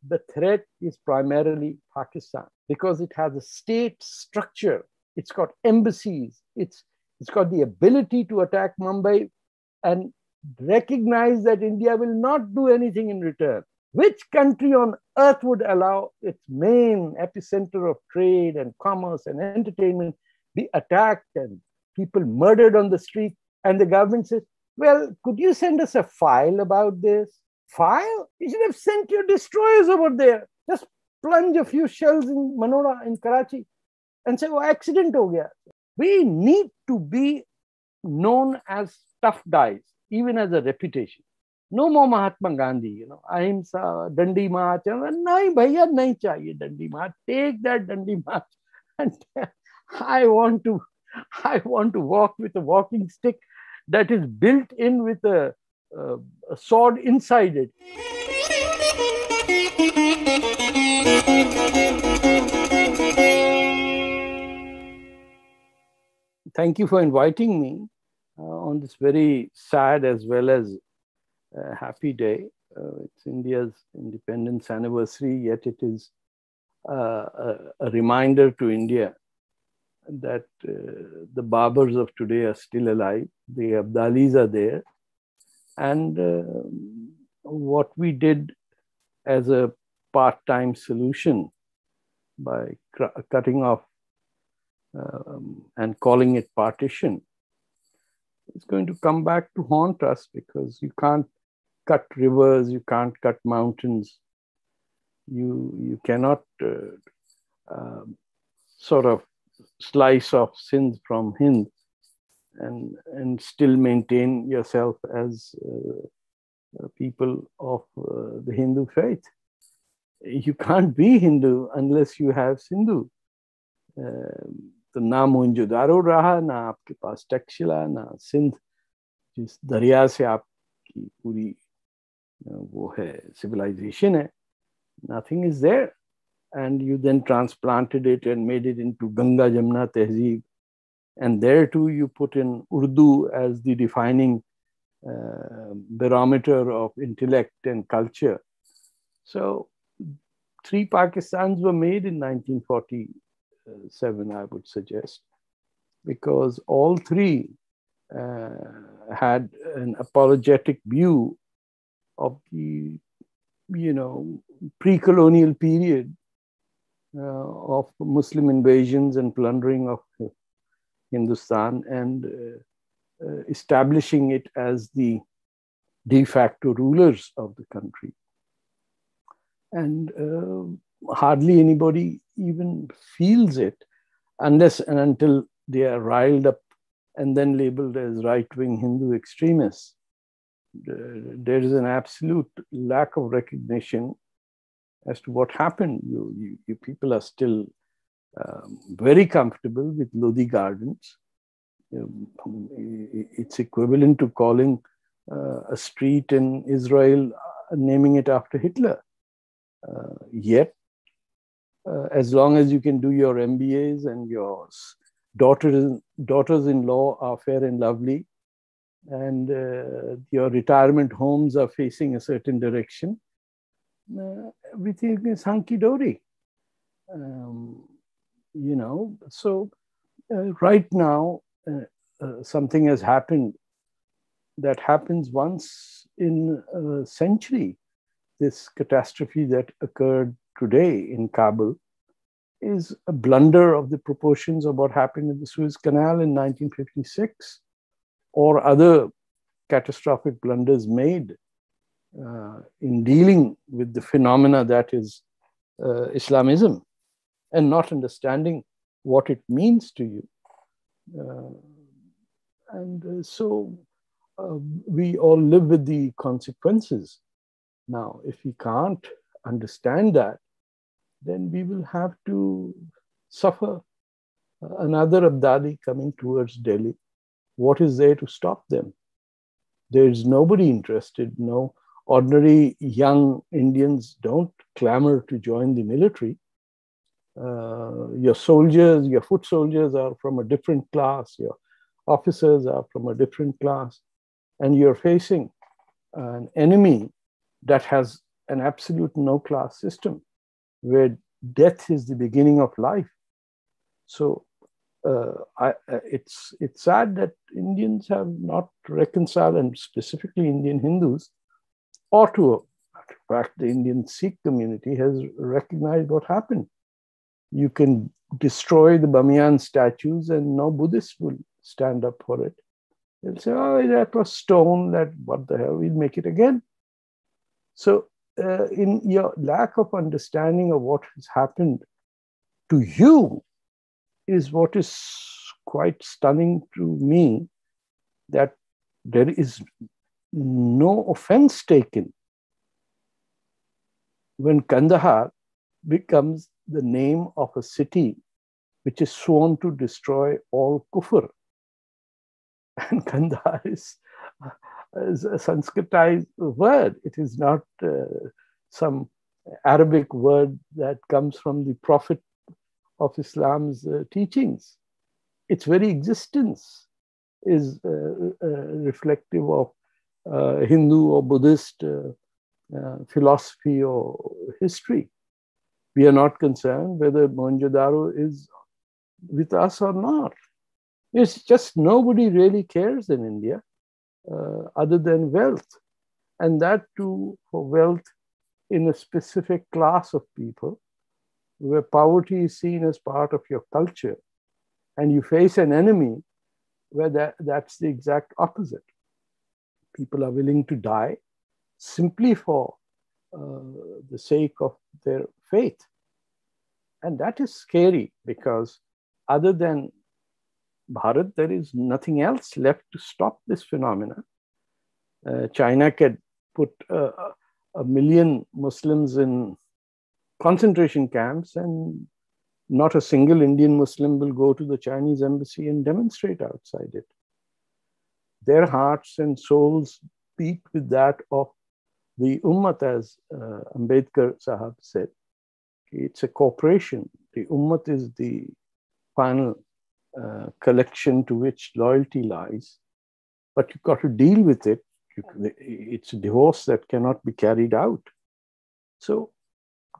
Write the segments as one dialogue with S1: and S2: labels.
S1: the threat is primarily Pakistan because it has a state structure. It's got embassies. It's got the ability to attack Mumbai and recognize that India will not do anything in return. Which country on earth would allow its main epicenter of trade and commerce and entertainment be attacked and people murdered on the street? And the government says, well, could you send us a file about this? File? You should have sent your destroyers over there. Just plunge a few shells in Manora, in Karachi, and say, oh, accident ho gaya. We need to be known as tough guys, even as a reputation. No more Mahatma Gandhi, Ahimsa, Dandi March. Nahi, bhaiya, nahi chahiye Dandi March. Take that Dandi March. And I want to walk with a walking stick that is built in with a sword inside it. Thank you for inviting me on this very sad as well as happy day. It's India's independence anniversary, yet it is a reminder to India that the Baburs of today are still alive. The Abdalis are there. And what we did as a part-time solution by cutting off and calling it partition, it's going to come back to haunt us because you can't cut rivers, you can't cut mountains, you cannot sort of slice off Sindh from Hind and still maintain yourself as people of the Hindu faith. You can't be Hindu unless you have Sindhu. तो ना मोहनजोदारो रहा, ना आपके पास टैक्शिला, ना सिंध, जिस दरिया से आपकी पूरी वो है civilization है, nothing is there. And you then transplanted it and made it into Ganga Jamna Tehzeeb. And there too you put in Urdu as the defining barometer of intellect and culture. So 3 Pakistans were made in 1947, I would suggest, because all 3 had an apologetic view of the, pre-colonial period of Muslim invasions and plundering of Hindustan and establishing it as the de facto rulers of the country. And hardly anybody even feels it unless and until they are riled up and then labeled as right-wing Hindu extremists. There is an absolute lack of recognition as to what happened. You people are still very comfortable with Lodi Gardens. It's equivalent to calling a street in Israel, naming it after Hitler. Yet, as long as you can do your MBAs and your daughters-in-law are fair and lovely, and your retirement homes are facing a certain direction, everything is hunky-dory. So right now, something has happened that happens once in a century. This catastrophe that occurred today in Kabul is a blunder of the proportions of what happened in the Suez Canal in 1956 or other catastrophic blunders made in dealing with the phenomena that is Islamism and not understanding what it means to you. So we all live with the consequences. Now, if we can't understand that, then we will have to suffer another Abdali coming towards Delhi. What is there to stop them? There's nobody interested. No ordinary young Indians don't clamor to join the military. Your soldiers, your foot soldiers are from a different class. Your officers are from a different class. And you're facing an enemy that has an absolute no-class system where death is the beginning of life. So it's sad that Indians have not reconciled, and specifically Indian Hindus, or to in fact, the Indian Sikh community has recognized what happened. You can destroy the Bamiyan statues and no Buddhist will stand up for it. They'll say, oh, that was stone, that what the hell, we'll make it again. So in your lack of understanding of what has happened to you is what is quite stunning to me, that there is no offense taken when Kandahar becomes the name of a city which is sworn to destroy all kufr. And Kandahar is a Sanskritized word. It is not some Arabic word that comes from the prophet of Islam's teachings. Its very existence is reflective of Hindu or Buddhist philosophy or history. We are not concerned whether Mohenjo-daro is with us or not. It's just nobody really cares in India other than wealth. And that too for wealth in a specific class of people, where poverty is seen as part of your culture. And you face an enemy where that's the exact opposite. People are willing to die simply for the sake of their faith. And that is scary, because other than Bharat, there is nothing else left to stop this phenomena. China can put 1 million Muslims in concentration camps and not a single Indian Muslim will go to the Chinese embassy and demonstrate outside it. Their hearts and souls beat with that of the Ummat, as Ambedkar Sahab said. It's a corporation. The Ummat is the final collection to which loyalty lies. But you've got to deal with it. It's a divorce that cannot be carried out. So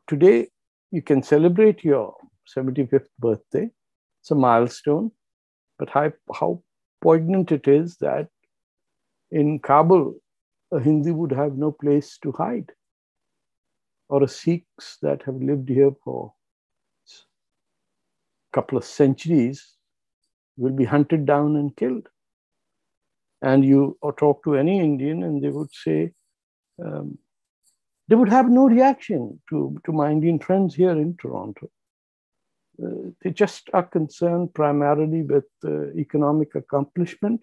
S1: today, you can celebrate your 75th birthday. It's a milestone. But how poignant it is that in Kabul, a Hindu would have no place to hide, or a Sikhs that have lived here for a couple of centuries will be hunted down and killed. And you or talk to any Indian and they would say, they would have no reaction to my Indian friends here in Toronto. They just are concerned primarily with economic accomplishment,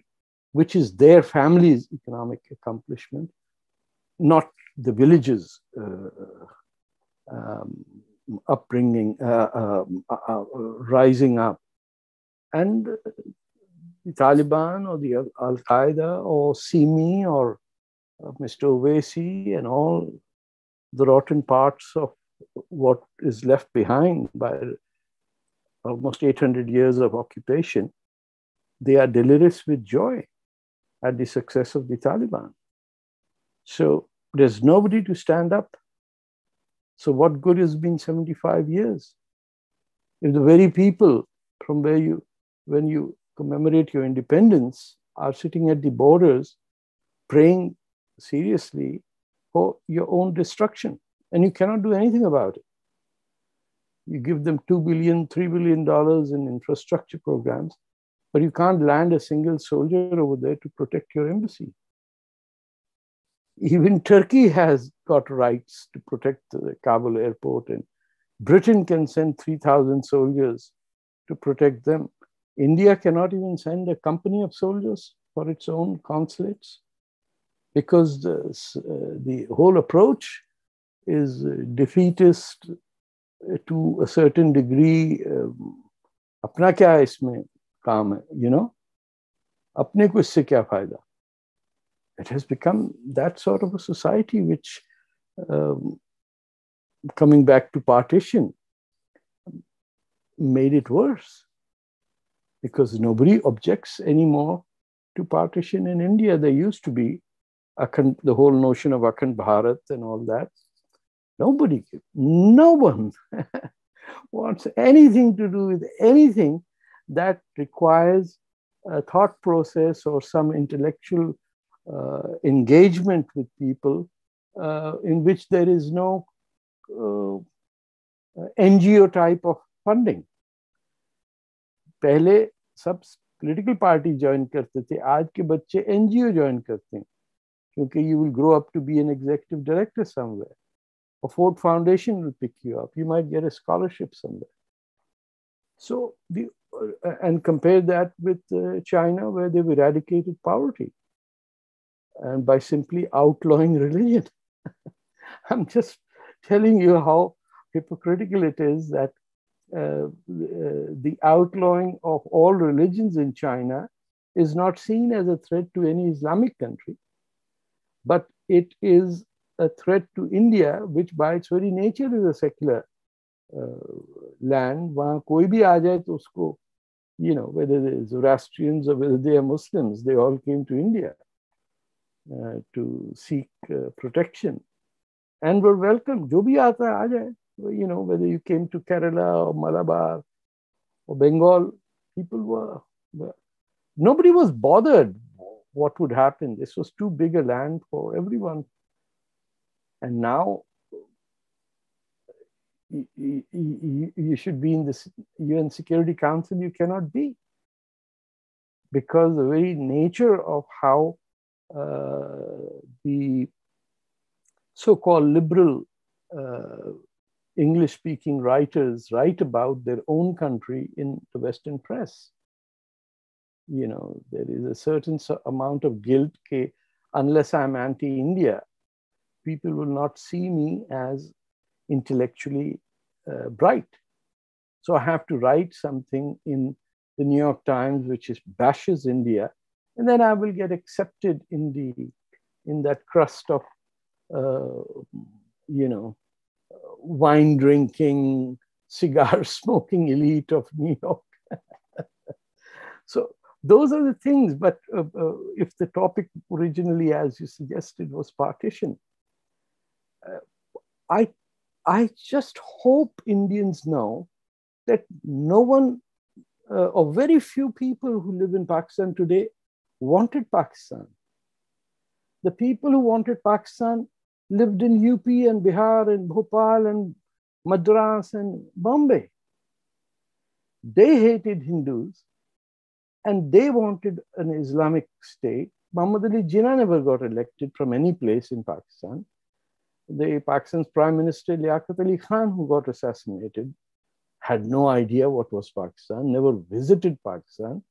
S1: which is their family's economic accomplishment, not the village's upbringing, rising up. And the Taliban or the Al-Qaeda or Simi or Mr. Owaisi and all the rotten parts of what is left behind by almost 800 years of occupation, they are delirious with joy at the success of the Taliban. So there's nobody to stand up. So what good has been 75 years? If the very people from when you commemorate your independence, are sitting at the borders praying seriously for your own destruction, and you cannot do anything about it. You give them $2 billion, $3 billion in infrastructure programs, but you can't land a single soldier over there to protect your embassy. Even Turkey has got rights to protect the Kabul airport, and Britain can send 3,000 soldiers to protect them. India cannot even send a company of soldiers for its own consulates, because the whole approach is defeatist to a certain degree. Apna kya isme kaam hai, you know? Apne ko isse kya fayda? It has become that sort of a society which, coming back to partition, made it worse, because nobody objects anymore to partition in India. There used to be the whole notion of Akhand Bharat and all that. No one wants anything to do with anything that requires a thought process or some intellectual engagement with people in which there is no NGO type of funding. पहले सब political party join करते थे, आज के बच्चे NGO join करते हैं, क्योंकि you will grow up to be an executive director somewhere. A Ford Foundation will pick you up. You might get a scholarship somewhere. So and compare that with China, where they've eradicated poverty and by simply outlawing religion. I'm just telling you how hypocritical it is that the outlawing of all religions in China is not seen as a threat to any Islamic country, but it is a threat to India, which by its very nature is a secular land. वहाँ कोई भी आ जाए तो उसको, you know, whether they're Zoroastrians or whether they are Muslims, they all came to India to seek protection and were welcome. जो भी आता है आ जाए. You know, whether you came to Kerala or Malabar or Bengal, people were nobody was bothered what would happen. This was too big a land for everyone. And now you should be in the UN Security Council. You cannot be, because the very nature of how the so-called liberal English-speaking writers write about their own country in the Western press. You know, there is a certain amount of guilt that unless I'm anti-India, people will not see me as intellectually bright. So I have to write something in the New York Times which bashes India, and then I will get accepted in that crust of you know, wine drinking, cigar smoking elite of New York. So those are the things. But if the topic originally, as you suggested, was partition, I just hope Indians know that no one or very few people who live in Pakistan today wanted Pakistan. The people who wanted Pakistan lived in UP and Bihar and Bhopal and Madras and Bombay. They hated Hindus and they wanted an Islamic state. Muhammad Ali Jinnah never got elected from any place in Pakistan. Pakistan's Prime Minister Liaquat Ali Khan, who got assassinated, had no idea what was Pakistan, never visited Pakistan.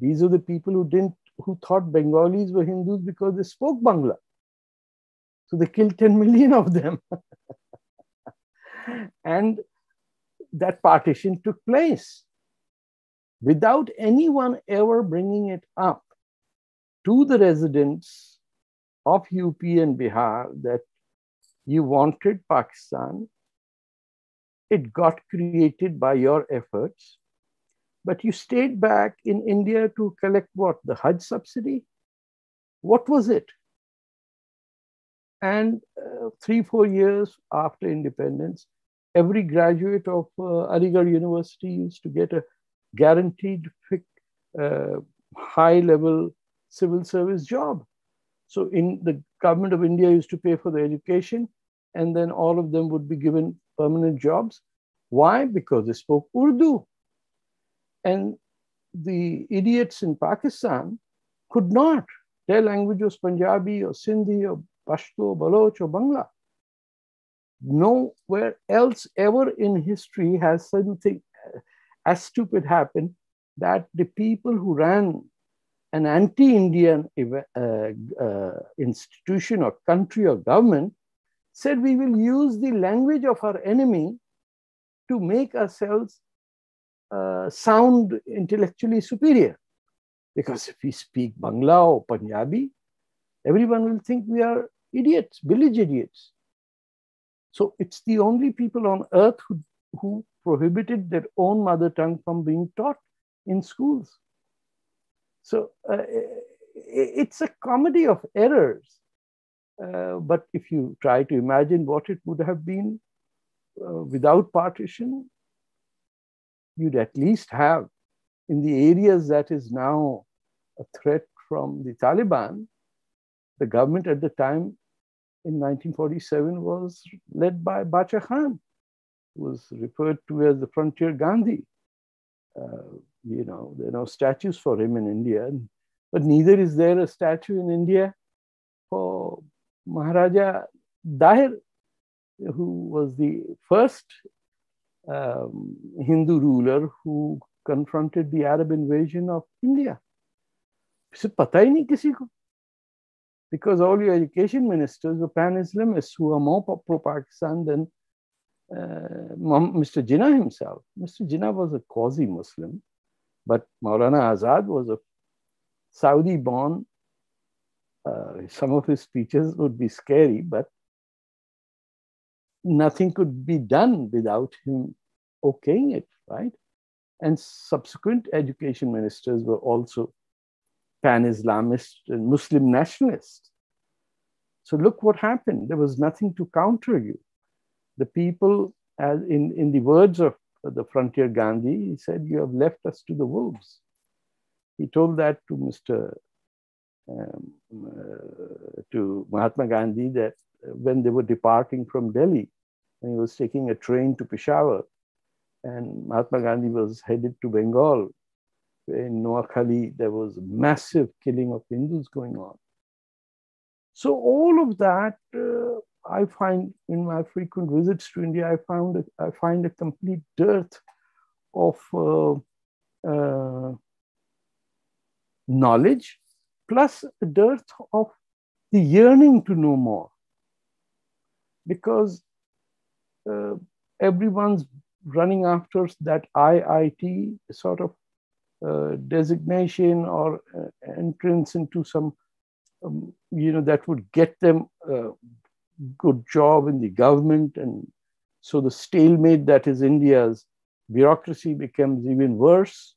S1: These are the people who thought Bengalis were Hindus because they spoke Bangla. So they killed 10 million of them. And that partition took place without anyone ever bringing it up to the residents of UP and Bihar that you wanted Pakistan. It got created by your efforts, but you stayed back in India to collect what? The Hajj subsidy? What was it? And 3-4 years after independence, every graduate of Aligarh University used to get a guaranteed high-level civil service job. So in the government of India used to pay for their education, and then all of them would be given permanent jobs. Why? Because they spoke Urdu. And the idiots in Pakistan could not. Their language was Punjabi or Sindhi or Pashto, Baloch or Bangla. Nowhere else ever in history has something as stupid happened that the people who ran an anti-Indian institution or country or government said, we will use the language of our enemy to make ourselves sound intellectually superior. Because if we speak Bangla or Punjabi, everyone will think we are idiots, village idiots. So it's the only people on earth who prohibited their own mother tongue from being taught in schools. So it's a comedy of errors. But if you try to imagine what it would have been without partition, you'd at least have in the areas that is now a threat from the Taliban. The government at the time in 1947 was led by Bacha Khan, who was referred to as the Frontier Gandhi. You know, there are no statues for him in India, but neither is there a statue in India for Maharaja Dahir, who was the first Hindu ruler who confronted the Arab invasion of India. इसे पता ही नहीं किसी को, because all your education ministers were pan-Islamists who are more pro-Pakistan than Mr. Jinnah himself. Mr. Jinnah was a quasi-Muslim, but Maulana Azad was a Saudi-born. Some of his speeches would be scary, but nothing could be done without him okaying it, right? And subsequent education ministers were also pan-Islamist and Muslim nationalists. So look what happened. There was nothing to counter you. The people, as in the words of the Frontier Gandhi, he said, "You have left us to the wolves." He told that to Mahatma Gandhi that when they were departing from Delhi, and he was taking a train to Peshawar, and Mahatma Gandhi was headed to Bengal. In Noakhali, there was massive killing of Hindus going on. So all of that, I find in my frequent visits to India, I find a complete dearth of knowledge, plus a dearth of the yearning to know more. Because everyone's running after that IIT sort of designation or entrance into some, that would get them a good job in the government. And so the stalemate that is India's bureaucracy becomes even worse.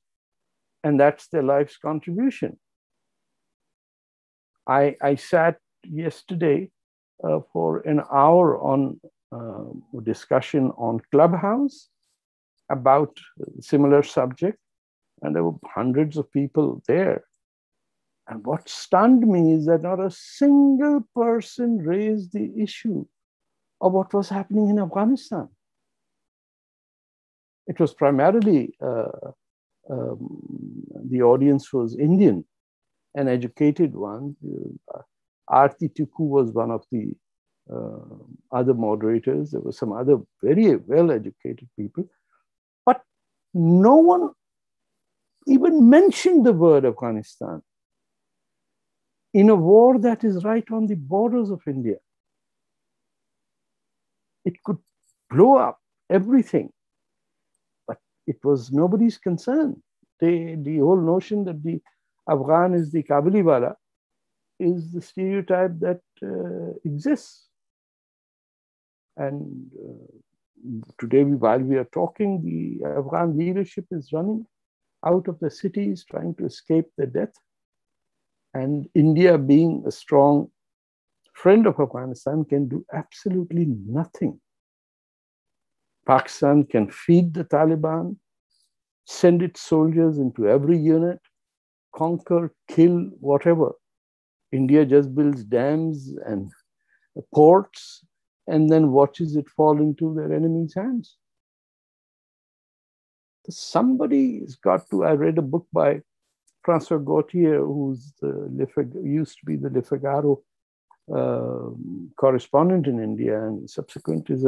S1: And that's their life's contribution. I sat yesterday for an hour on a discussion on Clubhouse about a similar subject. And there were hundreds of people there. And what stunned me is that not a single person raised the issue of what was happening in Afghanistan. It was primarily, the audience was Indian, an educated one. Aarti Tikku was one of the other moderators. There were some other very well-educated people. But no one even mentioned the word Afghanistan in a war that is right on the borders of India. It could blow up everything, but it was nobody's concern. The whole notion that the Afghan is the Kabiliwala is the stereotype that exists. And today, while we are talking, the Afghan leadership is running out of the cities, trying to escape the death. And India, being a strong friend of Afghanistan, can do absolutely nothing. Pakistan can feed the Taliban, send its soldiers into every unit, conquer, kill, whatever. India just builds dams and ports and then watches it fall into their enemies' hands. Somebody's got to, I read a book by Francois Gautier, who's used to be the Le Figaro correspondent in India, and subsequent is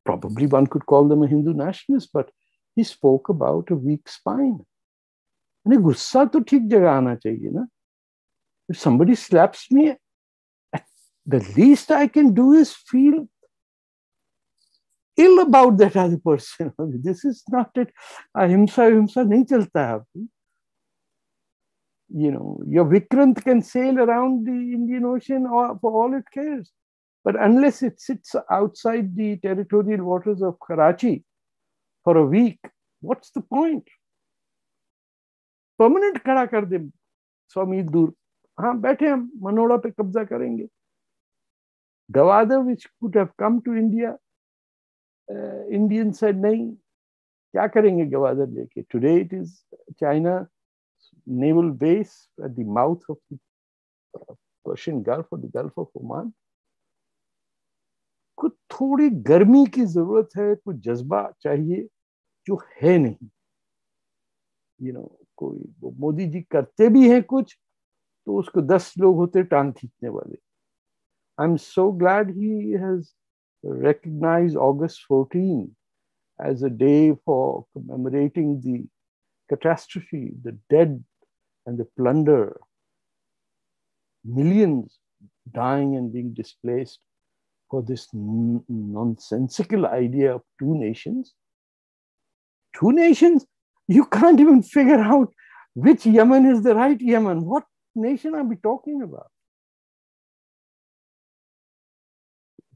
S1: probably one could call them a Hindu nationalist, but he spoke about a weak spine. And gussa to theek jagah aana chahiye na. If somebody slaps me, the least I can do is feel ill about that other person. This is not it. Ahimsa nahi chalta hai. Your Vikrant can sail around the Indian Ocean for all it cares. But unless it sits outside the territorial waters of Karachi for a week, what's the point? Permanent khada kar de 100 mil dur. हाँ बैठे हम मनोड़ा पे कब्जा करेंगे. Gwadar which could have come to India, Indians said नहीं, क्या करेंगे गवादर लेके. Today it is China naval base at the mouth of the Persian Gulf or the Gulf of Oman. कुछ थोड़ी गर्मी की जरूरत है, कुछ जज्बा चाहिए जो है नहीं. कोई मोदी जी करते भी हैं कुछ तो उसको 10 लोग होते टांग खींचने वाले. I'm so glad he has recognized August 14 as a day for commemorating the catastrophe, the dead and the plunder, millions dying and being displaced for this nonsensical idea of two nations. Two nations? You can't even figure out which Yemen is the right Yemen. What nation are we talking about?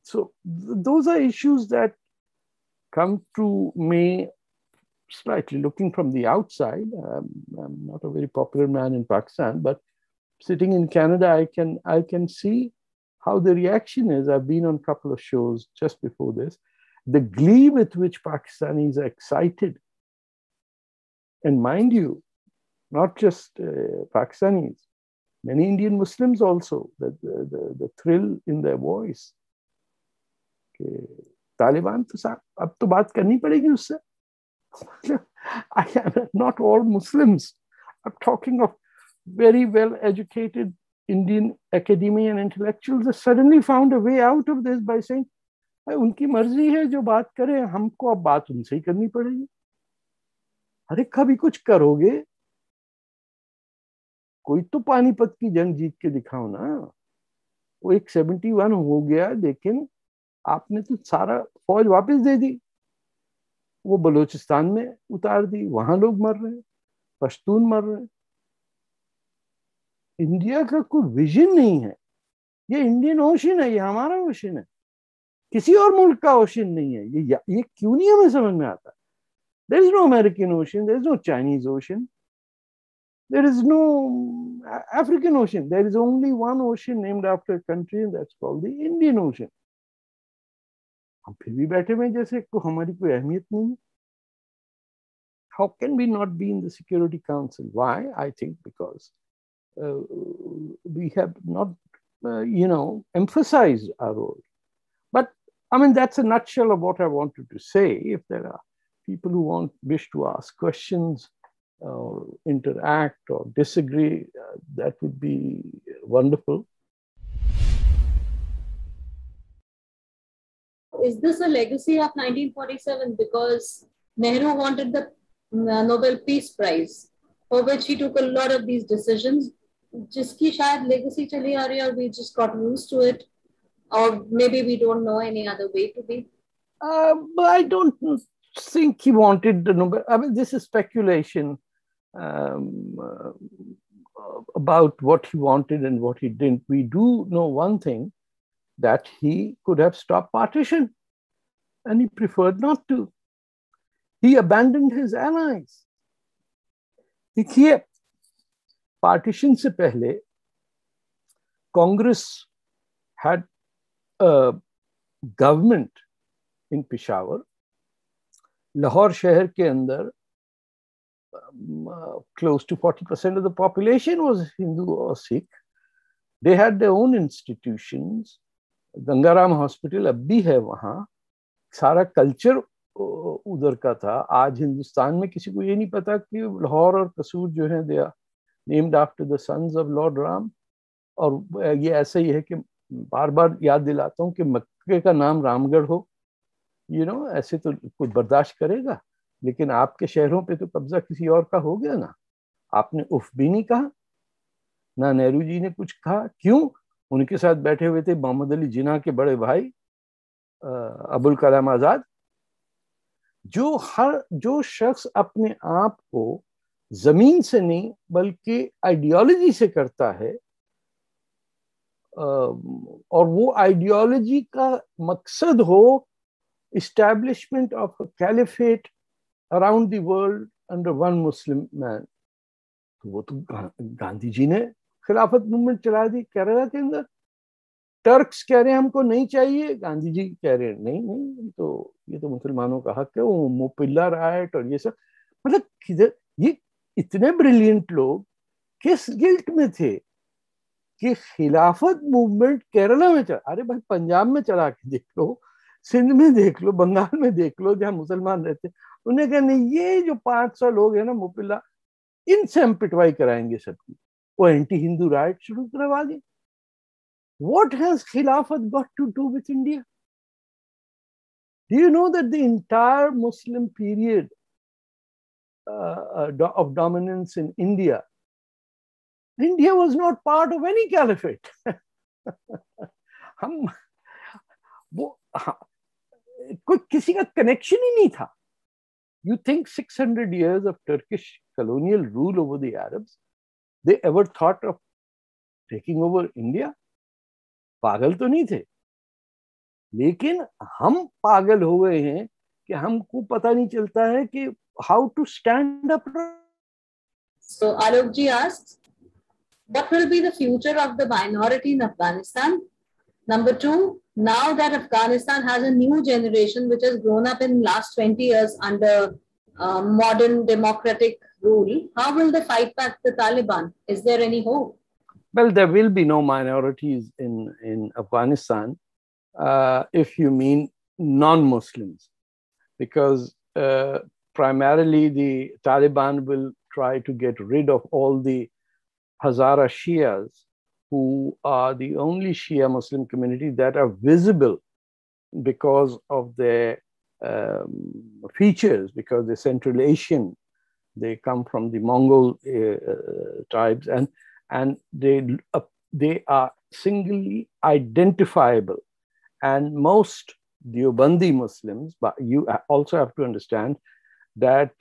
S1: So those are issues that come to me slightly looking from the outside. I'm not a very popular man in Pakistan, but sitting in Canada, I can see how the reaction is. I've been on a couple of shows just before this. The glee with which Pakistanis are excited. And mind you, not just Pakistanis, many Indian Muslims also, the thrill in their voice. Taliban तो साहब अब तो बात करनी पड़ेगी उससे. Not all Muslims. I'm talking of very well educated Indian academia and intellectuals have suddenly found a way out of this by saying उनकी मर्जी है जो बात करें, हमको अब बात उनसे ही करनी पड़ेगी. अरे कभी कुछ करोगे, कोई तो पानीपत की जंग जीत के दिखाओ ना. वो एक 71 हो गया, लेकिन आपने तो सारा फौज वापस दे दी, वो बलूचिस्तान में उतार दी, वहां लोग मर रहे हैं, पश्तून मर रहे हैं. इंडिया का कोई विजन नहीं है. ये इंडियन ओशन है, ये हमारा ओशन है, किसी और मुल्क का ओशन नहीं है. ये क्यों नहीं हमें समझ में आता. There is no American ocean, there is no Chinese ocean, there is no African ocean. There is only one ocean named after a country, and that's called the Indian Ocean. हम फिर भी बैठे हुए जैसे को हमारी कोई अहमियत नहीं है. How can we not be in the Security Council? Why? I think because we have not, emphasized our role. But I mean, that's a nutshell of what I wanted to say. If there are people who wish to ask questions, or interact or disagree, that would be wonderful.
S2: Is this a legacy of 1947? Because Nehru wanted the Nobel Peace Prize, for which he took a lot of these decisions. Jiski shayad legacy chali aa rahi, or we just got used to it, or maybe we don't know any other way to be.
S1: But I don't think he wanted the Nobel. I mean, this is speculation about what he wanted and what he didn't. We do know one thing, that he could have stopped partition, and he preferred not to. He abandoned his allies. देखिए, partition से पहले Congress had a government in Peshawar. Lahore शहर के अंदर close to 40% of the population was Hindu or Sikh. They had their own institutions. Gangaram hospital अब भी है वहाँ. सारा कल्चर उधर का था. आज हिंदुस्तान में किसी को ये नहीं पता कि लाहौर और कसूर जो है they are named after the sons of lord Ram. और ये ऐसा ही है कि बार बार याद दिलाता हूँ कि मक्के का नाम रामगढ़ हो, ऐसे तो कोई बर्दाश्त करेगा. लेकिन आपके शहरों पे तो कब्जा किसी और का हो गया ना. आपने उफ भी नहीं कहा, ना नेहरू जी ने कुछ कहा. क्यों? उनके साथ बैठे हुए थे मोहम्मद अली जिन्ना के बड़े भाई अबुल कलाम आजाद. जो शख्स अपने आप को जमीन से नहीं बल्कि आइडियोलॉजी से करता है, और वो आइडियोलॉजी का मकसद हो establishment of a caliphate around the world under one Muslim man, तो वो तो गांधी जी ने खिलाफत मूवमेंट चला दी केरला के अंदर। टर्क्स कह रहे हैं हमको नहीं चाहिए, गांधी जी कह रहे हैं नहीं नहीं, तो ये तो मुसलमानों का हक है, वो मुपिल्ला राइट और ये सब। मतलब किधर ये इतने ब्रिलियंट लोग किस गिल्ट में थे कि खिलाफत मूवमेंट केरला में चला? अरे भाई पंजाब में चला के देख लो, सिंध में देख लो, बंगाल में देख लो, जहां मुसलमान रहते। उन्हें कहा नहीं, ये जो 500 लोग हैं ना मुपिल्ला, इनसे हम पिटवाई कराएंगे सबकी। वो एंटी हिंदू राइट शुरू करवा दी। What has Khilafat got to do with India? Do you know that the entire Muslim period of dominance in India, India was not part of any caliphate. हम वो कोई किसी का कनेक्शन ही नहीं था. You think 600 years of Turkish colonial rule over the Arabs, they ever thought of taking over India? पागल तो नहीं थे, लेकिन हम पागल हो गए हैं कि हमको पता नहीं चलता है कि how to stand up.
S2: So Alok ji asks, what will be the future of the minority in Afghanistan? Number two, now that Afghanistan has a new generation which has grown up in last 20 years under modern democratic rule, how will they fight back the Taliban? Is there any hope?
S1: Well, there will be no minorities in Afghanistan if you mean non-Muslims, because primarily the Taliban will try to get rid of all the Hazara Shias, who are the only Shia Muslim community that are visible because of their features, because they're Central Asian, they come from the Mongol tribes, and they are singly identifiable. And most Deobandi Muslims, but you also have to understand that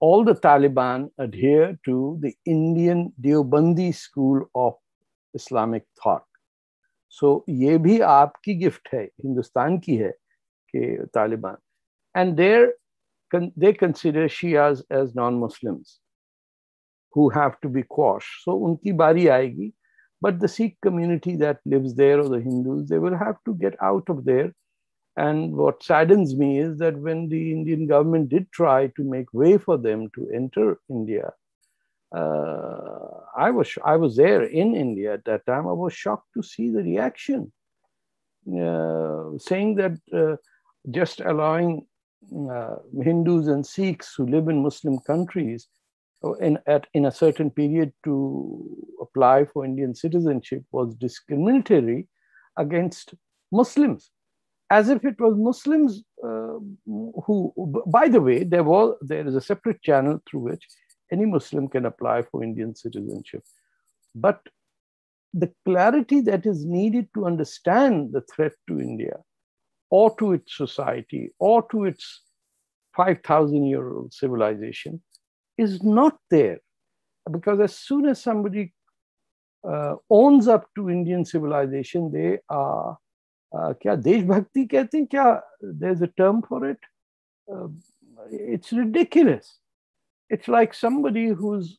S1: all the Taliban adhere to the Indian Deobandi school of Islamic thought. So ये भी आपकी gift है, हिंदुस्तान की है कि Taliban, and they consider Shias as non-Muslims who have to be quashed. So उनकी बारी आएगी, but the Sikh community that lives there, or the Hindus, they will have to get out of there. And what saddens me is that when the Indian government did try to make way for them to enter India, I was there in India at that time. I was shocked to see the reaction, saying that just allowing Hindus and Sikhs who live in Muslim countries in a certain period to apply for Indian citizenship was discriminatory against Muslims, as if it was Muslims who, by the way, there is a separate channel through which any Muslim can apply for Indian citizenship. But the clarity that is needed to understand the threat to India, or to its society, or to its 5,000-year-old civilization, is not there. Because as soon as somebody owns up to Indian civilization, they are क्या देशभक्ति कहते हैं क्या? There's a term for it. It's ridiculous. It's like somebody who's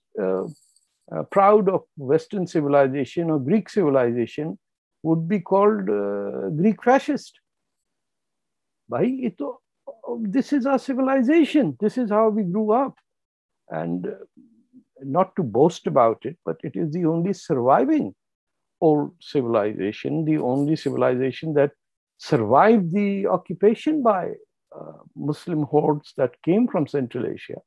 S1: proud of Western civilization or Greek civilization would be called Greek fascist. Bhai, this is our civilization. This is how we grew up. And not to boast about it, but it is the only surviving old civilization, the only civilization that survived the occupation by Muslim hordes that came from Central Asia.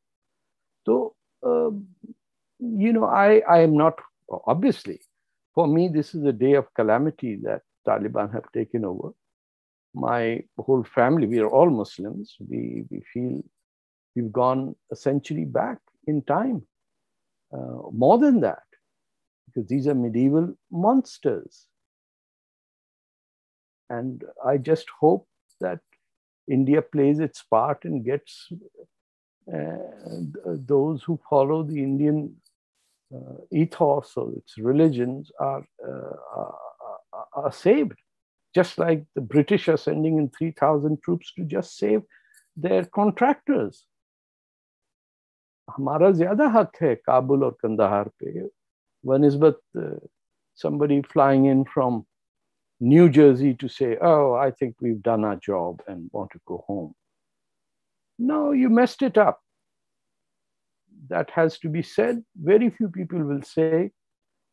S1: So, I am not, obviously, for me, this is a day of calamity that Taliban have taken over. My whole family, we are all Muslims. We feel we've gone a century back in time, more than that, because these are medieval monsters. And I just hope that India plays its part and gets those who follow the Indian ethos or its religions are saved. Just like the British are sending in 3,000 troops to just save their contractors. हमारा ज्यादा हक है काबुल और कंदाहार पे. Vanisbat, somebody flying in from New Jersey to say, oh, I think we've done our job and want to go home. No, you messed it up. That has to be said. Very few people will say,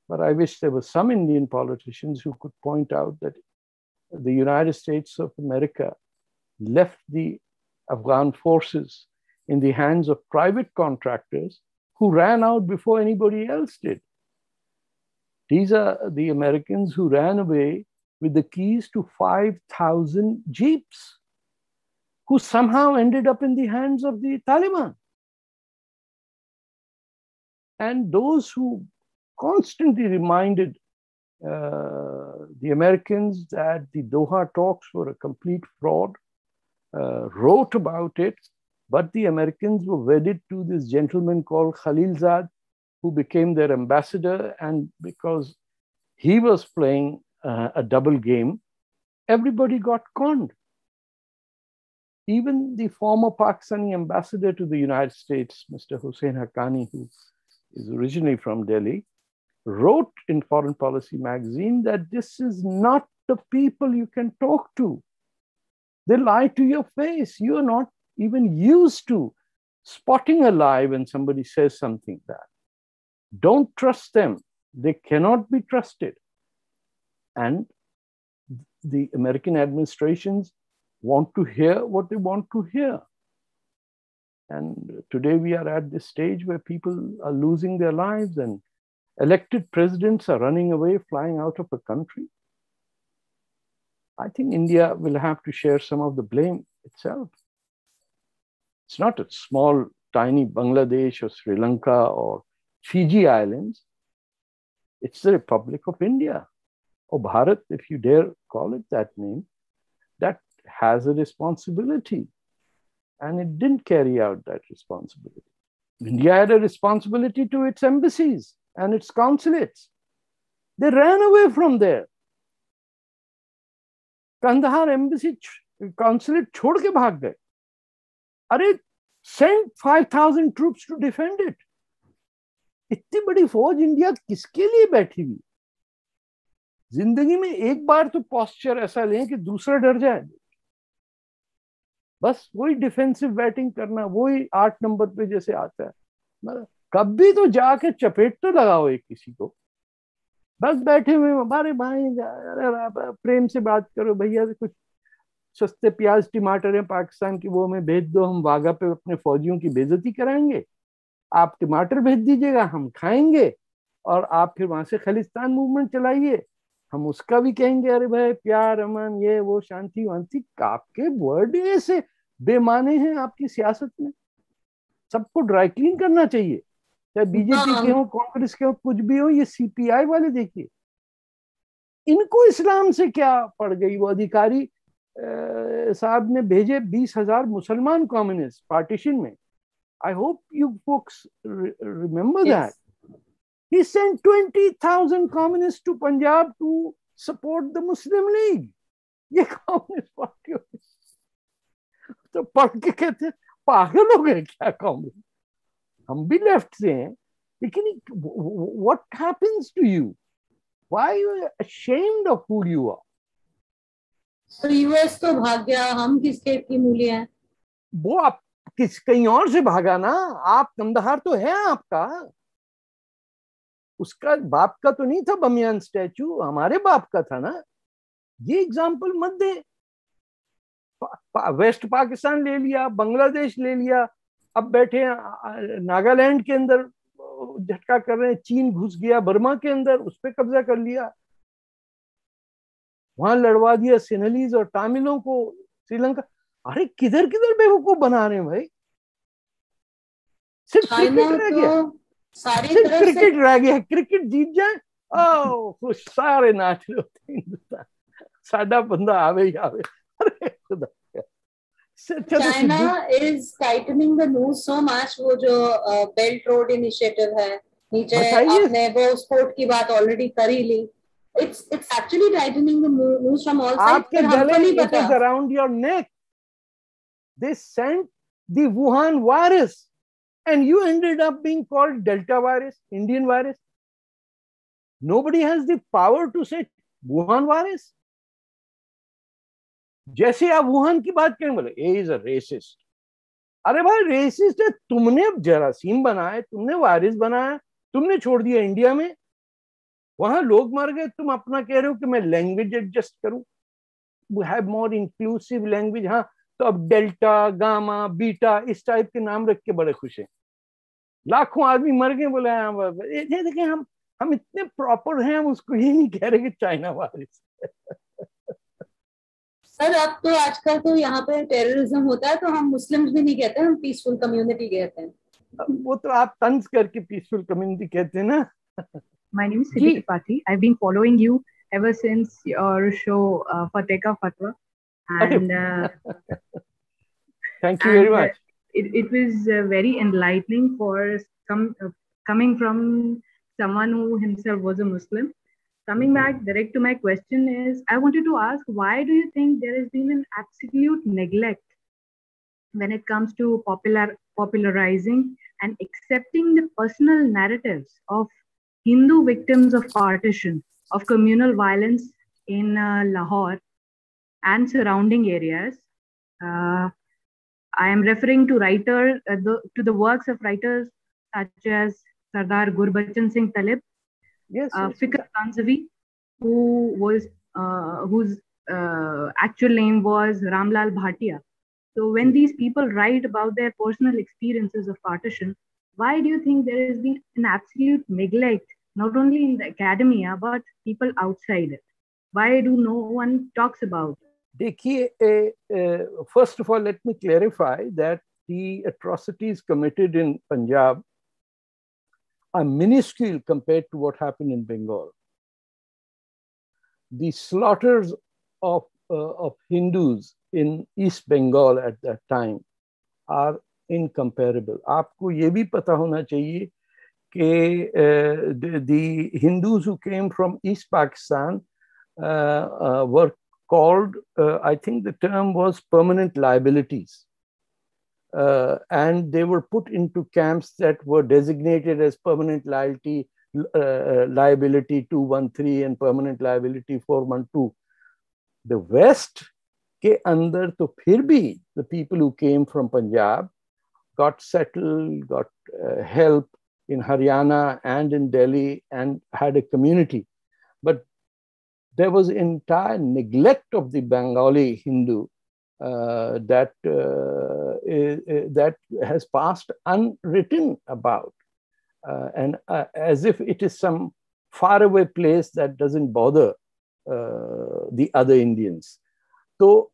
S1: but I wish there were some Indian politicians who could point out that the United States of America left the Afghan forces in the hands of private contractors who ran out before anybody else did. These are the Americans who ran away with the keys to 5,000 jeeps, who somehow ended up in the hands of the Taliban. And those who constantly reminded the Americans that the Doha talks were a complete fraud, wrote about it, but the Americans were wedded to this gentleman called Khalilzad, who became their ambassador, and because he was playing a double game, everybody got conned. Even the former Pakistani ambassador to the United States, Mr. Hussein Haqqani, who is originally from Delhi, wrote in Foreign Policy magazine that this is not the people you can talk to. They lie to your face. You are not even used to spotting a lie when somebody says something bad. Don't trust them. They cannot be trusted. And the American administrations want to hear what they want to hear. And today we are at this stage where people are losing their lives and elected presidents are running away, flying out of a country. I think India will have to share some of the blame itself. It's not a small, tiny Bangladesh or Sri Lanka or Fiji Islands. It's the Republic of India, or Bharat, if you dare call it that name, that has a responsibility. And it didn't carry out that responsibility. India had a responsibility to its embassies and its consulates. They ran away from there. Kandahar embassy consulate छोड़ के भाग गए. अरे, send 5,000 troops to defend it. इतनी बड़ी फौज India किसके लिए बैठी हुई? जिंदगी में एक बार तो पोस्चर ऐसा लें कि दूसरा डर जाए. बस वही डिफेंसिव बैटिंग करना, वही 8 नंबर पे जैसे आता है. मतलब कभी तो जाके चपेट तो लगाओ एक किसी को. बस बैठे हुए हमारे भाई, प्रेम से बात करो भैया, कुछ सस्ते प्याज टमाटर हैं पाकिस्तान की, वो हमें भेज दो, हम वाघा पे अपने फौजियों की बेइज्जती कराएंगे. आप टमाटर भेज दीजिएगा, हम खाएंगे, और आप फिर वहां से खालिस्तान मूवमेंट चलाइए. हम उसका भी कहेंगे अरे भाई प्यार अमन ये वो शांति वांति. आपके वर्ड ऐसे बेमाने हैं आपकी सियासत में. सबको ड्राई क्लीन करना चाहिए, चाहे बीजेपी के हो, कांग्रेस के हो, कुछ भी हो. ये सीपीआई वाले देखिए, इनको इस्लाम से क्या पड़ गई. वो अधिकारी साहब ने भेजे 20,000 मुसलमान कम्युनिस्ट पार्टीशन में. I hope you folks remember that. He sent 20,000 communists to Punjab to support the Muslim League. ये कम्युनिस्ट पार्टी तो पढ़ के कहते हैं पागल हो गए क्या कांग्रेस. हम भी लेफ्ट से हैं, लेकिन what happens to you? Why are you ashamed of who you are?
S2: So US तो भाग गया, हम किसके की मूली हैं?
S1: वो आप कहीं और से भागा ना. आप कंदहार तो है आपका, उसका बाप का तो नहीं था बमियान स्टैचू, हमारे बाप का था ना. ये एग्जाम्पल मत दे. वेस्ट पाकिस्तान ले लिया, बांग्लादेश ले लिया, अब बैठे नागालैंड के अंदर झटका कर रहे हैं. चीन घुस गया बर्मा के अंदर, उस पर कब्जा कर लिया, वहां लड़वा दिया सिन्हलीज और तामिलों को. श्रीलंका, अरे किधर किधर बेवकूफ बना रहे हैं भाई. सिर्फ क्रिकेट रह गया, सिर्फ क्रिकेट रह गया. क्रिकेट जीत जाए ओ खुश, सारे नाच रहे होते हैं हिंदुस्तान. साडा बंदा आवे ही आवे. अरे खुदा,
S2: China is tightening the noose so much. वो जो Belt Road Initiative है, नीचे आपने वो स्पोर्ट की बात ऑलरेडी कर ही ली. It's actually tightening the noose from all sides.
S1: आपके गले, it is around your neck. They sent the Wuhan virus, and you ended up being called Delta virus, Indian virus. Nobody has the power to say Wuhan virus. जैसे आप Wuhan की बात करें बोले ए is a resist. अरे भाई resist है, तुमने जरासीम बनाए, तुमने वायरस बनाया, तुमने छोड़ दिया इंडिया में, वहां लोग मर गए, तुम अपना कह रहे हो कि मैं लैंग्वेज एडजस्ट करूं, we have more inclusive language. हाँ, तो अब डेल्टा गामा बीटा इस टाइप के नाम रख के बड़े खुश हैं. लाखों आदमी मर गए, बोले ये देखिए हम इतने प्रॉपर हैं, हम उसको ये नहीं कह रहे कि चाइना वायरस.
S2: सर अब तो आजकल तो यहाँ पे टेररिज्म होता है तो हम मुस्लिम्स भी नहीं कहते, हम पीसफुल कम्युनिटी कहते हैं.
S1: वो तो आप तंज करके पीसफुल कम्युनिटी कहते हैं ना.
S3: My name is Siddhi Tripathi. I've been following you ever since your show Fateh Ka Fatwa, and
S1: thank you very much.
S3: It was very enlightening for coming from someone who himself was a Muslim. Coming back direct to my question is, I wanted to ask, why do you think there has been an absolute neglect when it comes to popularizing and accepting the personal narratives of Hindu victims of partition, of communal violence in Lahore and surrounding areas? I am referring to to the works of writers such as Sardar Gurbachan Singh Talib, Fikr Kansavi, whose actual name was Ramlal Bhatia. So when these people write about their personal experiences of partition, why do you think there has been an absolute neglect, not only in the academia, but people outside it? Why do no one talks about it?
S1: देखिए, first of all, let me clarify that the atrocities committed in Punjab are minuscule compared to what happened in Bengal. The slaughters of Hindus in East Bengal at that time are incomparable. आपको ये भी पता होना चाहिए कि the Hindus who came from East Pakistan were called, I think the term was permanent liabilities. And they were put into camps that were designated as permanent liability 213 and permanent liability 412. The West के अंदर तो फिर भी the people who came from Punjab got settled, got help in Haryana and in Delhi and had a community. But there was entire neglect of the Bengali Hindu that has passed unwritten about, and as if it is some faraway place that doesn't bother the other Indians. So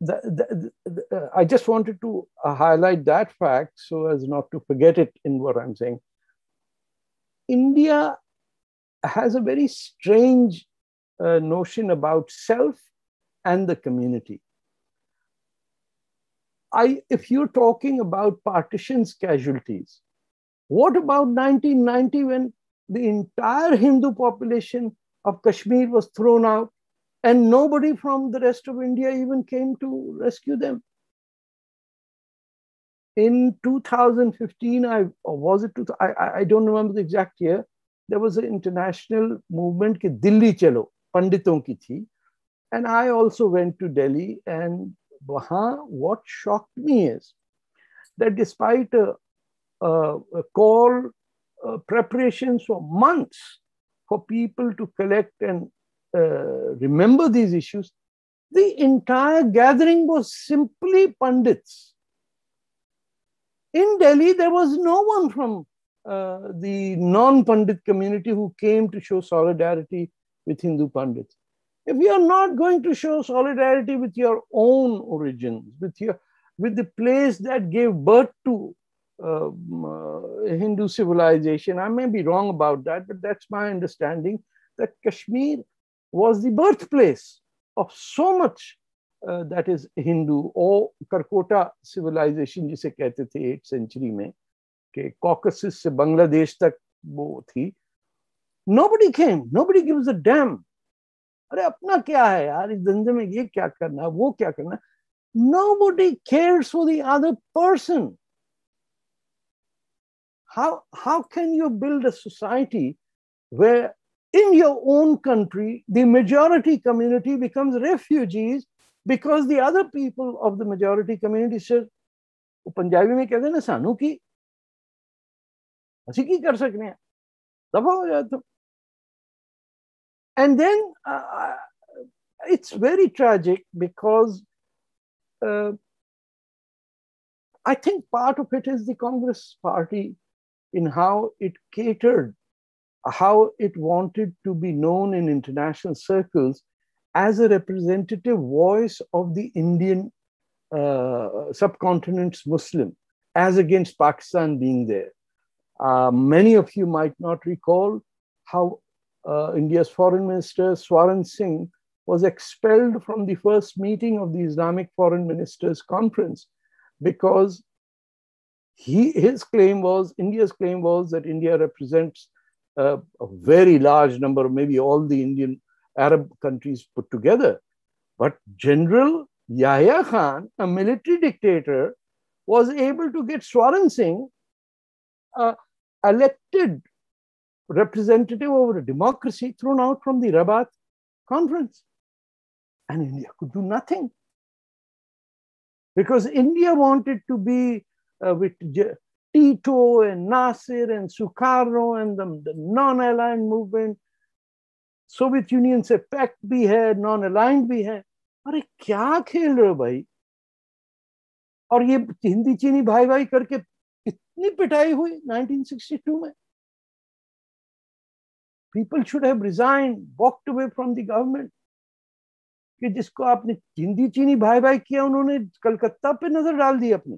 S1: I just wanted to highlight that fact so as not to forget it in what I'm saying. India has a very strange notion about self and the community. If you're talking about partition's casualties, what about 1990 when the entire Hindu population of Kashmir was thrown out and nobody from the rest of India even came to rescue them? In 2015, I don't remember the exact year, there was an international movement ki Delhi Chalo, Panditon ki thi, and I also went to Delhi, and what shocked me is that despite a call, preparations for months for people to collect and remember these issues, the entire gathering was simply Pandits. In Delhi, there was no one from the non-Pandit community who came to show solidarity with Hindu Pandits. If you are not going to show solidarity with your own origins, with the place that gave birth to Hindu civilization, I may be wrong about that, but that's my understanding, that Kashmir was the birthplace of so much that is Hindu, or Karkota civilization जिसे कहते थे 8th century में, कि Caucasus से Bangladesh तक वो थी. Nobody came, nobody gives a damn. अरे अपना क्या है यार, इस धंधे में ये क्या करना, वो क्या करना. Nobody cares for the other person. How can you build a society where in your own country, the majority community becomes refugees because the other people of the majority community says, Punjabi में कहते हैं ना सानू की ਅਸੀਂ ਕੀ कर सकते हैं, दफा हो जाए तुम. And then it's very tragic because I think part of it is the Congress party in how it catered, how it wanted to be known in international circles as a representative voice of the Indian subcontinent's Muslim, as against Pakistan being there. Many of you might not recall how India's foreign minister Swaran Singh was expelled from the first meeting of the Islamic Foreign Ministers Conference because India's claim was that India represents a very large number, maybe all the Indian Arab countries put together. But General Yahya Khan, a military dictator, was able to get Swaran Singh elected representative over a democracy thrown out from the Rabat conference. And India could do nothing. Because India wanted to be with Tito and Nasir and Sukarno and the non-aligned movement. Soviet Union से pact भी है, non-aligned भी है. अरे क्या खेल रहे हो भाई? और ये हिंदी चीनी भाई भाई करके इतनी पिटाई हुई 1962 में. People should have resigned, walked away from the government. कि जिसको आपने हिंदी चीनी भाई भाई किया, उन्होंने कलकत्ता पे नजर डाल दी अपनी.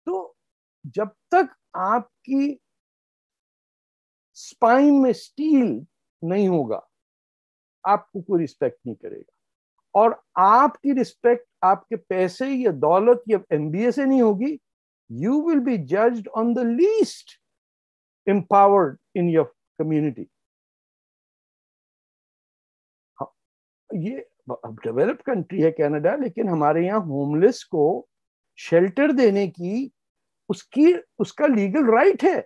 S1: तो जब तक आपकी स्पाइन में स्टील नहीं होगा, आपको कोई रिस्पेक्ट नहीं करेगा. और आपकी रिस्पेक्ट आपके पैसे या दौलत या एमबीए से नहीं होगी. You will be judged on the least empowered in your community. ये डेवलप्ड कंट्री है कनाडा, लेकिन हमारे यहाँ होमलेस को शेल्टर देने की उसका लीगल राइट है.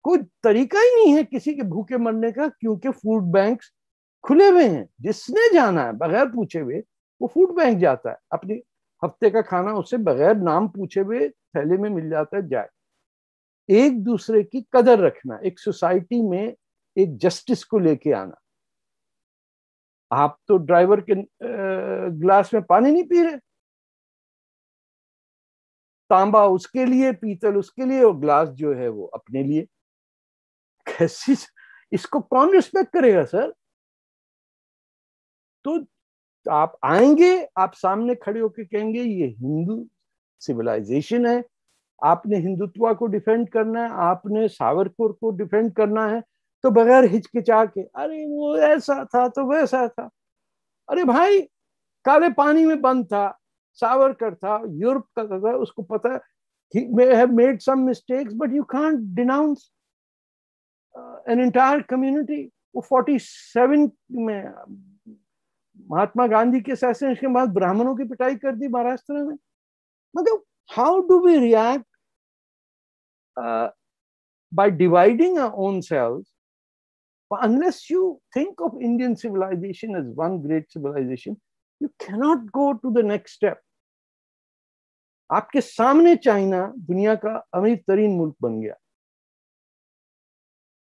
S1: कोई तरीका ही नहीं है किसी के भूखे मरने का, क्योंकि फूड बैंक्स खुले हुए हैं. जिसने जाना है बगैर पूछे हुए वो फूड बैंक जाता है, अपनी हफ्ते का खाना उससे बगैर नाम पूछे हुए थैले में मिल जाता है. जाए एक दूसरे की कदर रखना, एक सोसाइटी में एक जस्टिस को लेके आना. आप तो ड्राइवर के ग्लास में पानी नहीं पी रहे, तांबा उसके लिए, पीतल उसके लिए, और ग्लास जो है वो अपने लिए. कैसी, इसको कौन रिस्पेक्ट करेगा सर? तो आप आएंगे, आप सामने खड़े होकर कहेंगे ये हिंदू सिविलाइजेशन है, आपने हिंदुत्व को डिफेंड करना है, आपने सावरकर को डिफेंड करना है, तो बगैर हिचकिचा के अरे वो ऐसा था तो वैसा था. अरे भाई, काले पानी में बंद था, सावरकर था, यूरोप का था, उसको पता है he may have made some mistakes, but you can't denounce an entire community. वो 47 में महात्मा गांधी के असैसिनेशन के बाद ब्राह्मणों की पिटाई कर दी महाराष्ट्र में. मतलब how do we react by dividing our own selves? Unless you think of Indian civilization as one great civilization, you cannot go to the next step. आपके सामने चाइना दुनिया का अमीर तरीन मुल्क बन गया,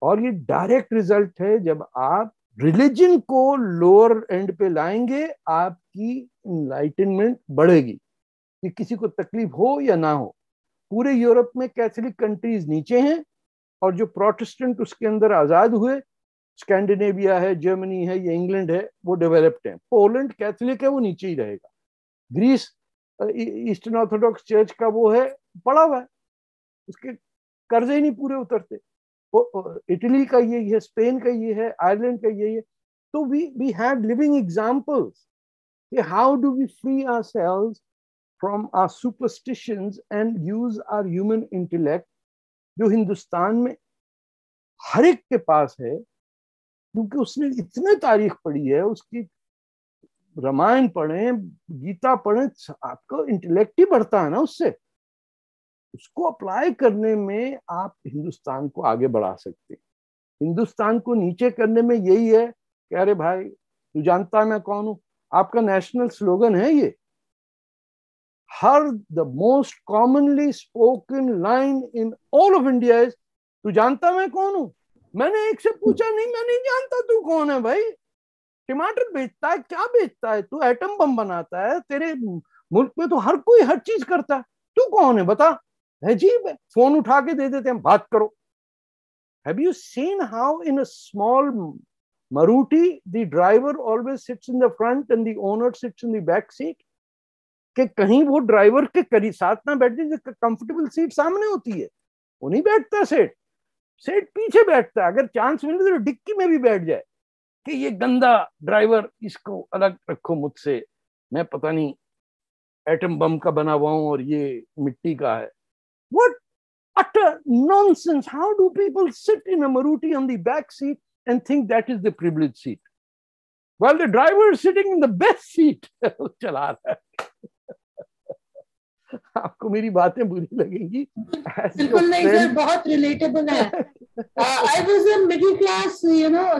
S1: और ये डायरेक्ट रिजल्ट है. जब आप रिलीजन को लोअर एंड पे लाएंगे, आपकी इनलाइटनमेंट बढ़ेगी, कि किसी को तकलीफ हो या ना हो. पूरे यूरोप में कैथोलिक कंट्रीज नीचे हैं, और जो प्रोटेस्टेंट उसके अंदर आजाद हुए, स्कैंडिनेविया है, जर्मनी है, या इंग्लैंड है, वो डेवलप्ड है. पोलैंड कैथोलिक है, वो नीचे ही रहेगा. ग्रीस ईस्टर्न ऑर्थोडॉक्स चर्च का वो है, पड़ा हुआ है, उसके कर्जे ही नहीं पूरे उतरते. इटली का यही है, स्पेन का ये है, आयरलैंड का यही है. तो we have living examples. How do we free ourselves from our superstitions and use our human intellect, जो हिंदुस्तान में हर एक के पास है, क्योंकि उसने इतने तारीख पढ़ी है. उसकी रामायण पढ़े, गीता पढ़े, आपका इंटेलेक्ट ही बढ़ता है ना उससे. उसको अप्लाई करने में आप हिंदुस्तान को आगे बढ़ा सकते हैं। हिंदुस्तान को नीचे करने में यही है कि अरे भाई तू जानता है मैं कौन हूं, आपका नेशनल स्लोगन है ये। हर the most commonly spoken line in all of India is तू जानता मैं कौन हूं। मैंने एक से पूछा नहीं, मैं नहीं जानता तू कौन है भाई। टमाटर बेचता है, क्या बेचता है तू, एटम बम बनाता है, तेरे मुल्क में तो हर कोई हर चीज करता है, तू कौन है बता। अजीब है, फोन उठा के दे देते हैं, बात करो। Have you seen how in a small Maruti the driver always sits in the front and the owner sits in the back seat? कि कहीं वो ड्राइवर के करीब साथ ना बैठ जाए, कंफर्टेबल सीट सामने होती है, वो नहीं बैठता सेठ, सेठ पीछे बैठता है। अगर चांस मिले तो डिक्की में भी बैठ जाए कि ये गंदा ड्राइवर, इसको अलग रखो मुझसे, मैं पता नहीं एटम बम का बना हुआ हूं और ये मिट्टी का है। What utter nonsense! How do people sit in a Maruti on the back seat and think that is the privileged seat, while the driver is sitting in the best seat? चला रहा है। आपको मेरी बातें बुरी लगेंगी,
S2: बिल्कुल नहीं सर, बहुत रिलेटेबल है। I was a middle class,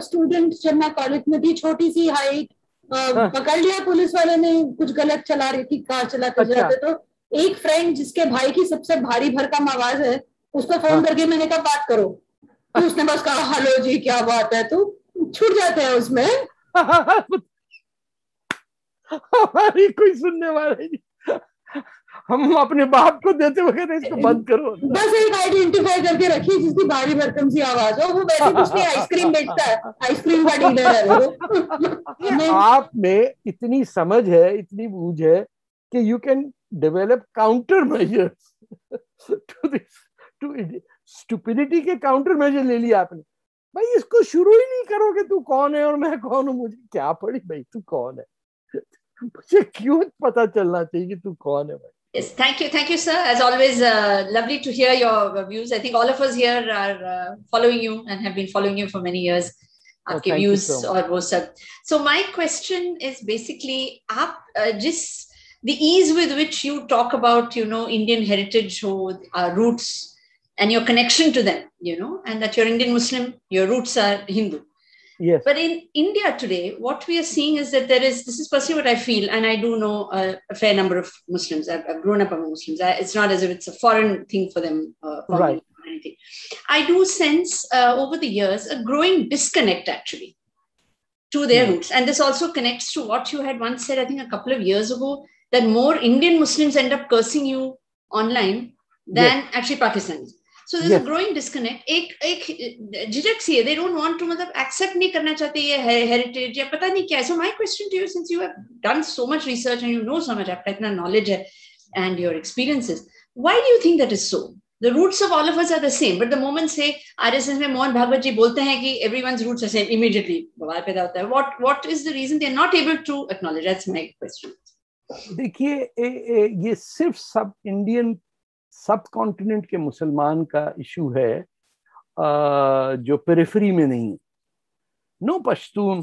S2: student जब मैं कॉलेज में थी, छोटी सी हाइट, पकड़ लिया पुलिस वाले ने, कुछ गलत चला रही थी, कार चलाते चलाते, तो एक फ्रेंड जिसके भाई की सबसे भारी भरकम आवाज है, उसको फोन करके मैंने कहा बात करो, तो उसने बस कहा हेलो जी क्या बात है, तो छूट जाते हैं उसमें।
S1: हमारी कोई सुनने वाला नहीं, हम अपने बाप को देते हुए इसको बंद करो।
S2: बस एक आइडेंटिफाई करके रखिए जिसकी भारी भरकम सी आवाज हो, वो वैसे कुछ नहीं, आइसक्रीम बेचता है, आइसक्रीम का डीलर है वो।
S1: आप में इतनी समझ है, इतनी बूझ है कि you can develop counter measures to this, to stupidity के काउंटर मेजर ले लिया आपने। भाई इसको शुरू ही नहीं करोगे, तू कौन है और मैं कौन हूं, मुझे क्या पड़ी भाई तू कौन है, मुझे क्यों पता चलना चाहिए कि तू कौन है भाई।
S4: Yes, thank you, sir. As always, lovely to hear your views. I think all of us here are following you and have been following you for many years. आपके views और वो सब. So my question is basically, आप the ease with which you talk about, Indian heritage or roots and your connection to them, and that you're Indian Muslim, your roots are Hindu.
S1: Yes.
S4: But in India today, what we are seeing is that this is personally what I feel, and I do know a fair number of Muslims. I've grown up among Muslims. It's not as if it's a foreign thing for them,
S1: right,
S4: or anything. I do sense over the years a growing disconnect actually to their roots. And this also connects to what you had once said, I think a couple of years ago, that more Indian Muslims end up cursing you online than actually Pakistanis. So there's a growing disconnect. एक झिझक सी है, they don't want to मतलब accept नहीं करना चाहते ये heritage या पता नहीं क्या है. So my question to you, since you have done so much research and you know so much, आपका इतना knowledge है and your experiences, why do you think that is so? The roots of all of us are the same, but the moment say RSS में मोहन भागवत जी बोलते हैं कि everyone's roots are same, immediately बवाल पैदा होता है. What is the reason they're not able to acknowledge? That's my question.
S1: देखिए ये सिर्फ सब इंडियन सब कॉन्टिनेंट के मुसलमान का इशू है, जो पेरिफेरी में नहीं. No Pashtun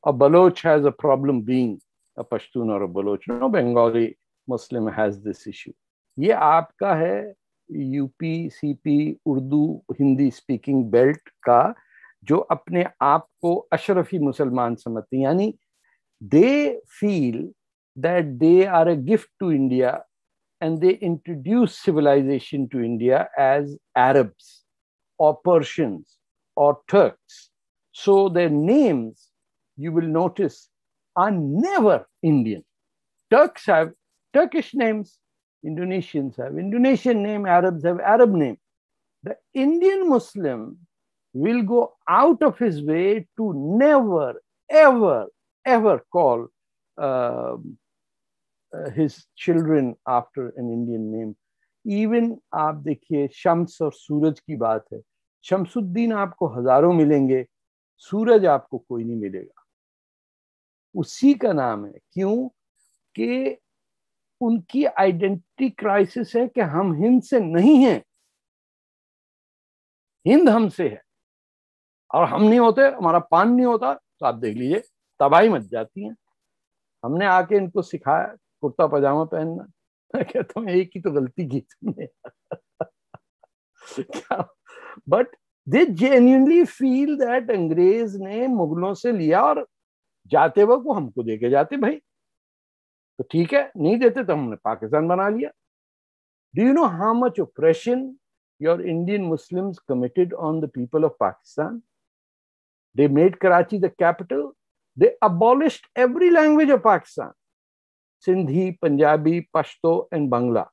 S1: or Baloch has a problem being a Pashtun or a Baloch. No Bengali Muslim has this issue. ये आपका है UP, CP, Urdu, Hindi speaking belt का, जो अपने आप को अशरफी मुसलमान समझते हैं. यानी they feel that they are a gift to India and they introduce civilization to India as Arabs or Persians or Turks. So their names, you will notice, are never Indian. Turks have Turkish names, Indonesians have Indonesian name, Arabs have Arab name. The Indian Muslim will go out of his way to never, ever, ever call his children after an Indian name. Even आप देखिए शम्स और सूरज की बात है, शम्सुद्दीन आपको हजारों मिलेंगे, सूरज आपको कोई नहीं मिलेगा. उसी का नाम है. क्यों? कि उनकी आइडेंटिटी क्राइसिस है कि हम हिंद से नहीं हैं, हिंद हमसे है. और हम नहीं होते, हमारा पान नहीं होता, तो आप देख लीजिए तबाही मच जाती है. हमने आके इनको सिखाया कुर्ता पजामा पहनना, मैं कहता हूँ एक ही तो गलती की तुमने। But they genuinely feel that अंग्रेज ने मुगलों से लिया और जाते वक्त वो हमको देके जाते भाई, तो ठीक है, नहीं देते तो हमने पाकिस्तान बना लिया। Do you know how much operation your Indian Muslims committed on the people of Pakistan? They made Karachi the capital. They abolished every language of Pakistan, Sindhi, Punjabi, Pashto, and Bangla,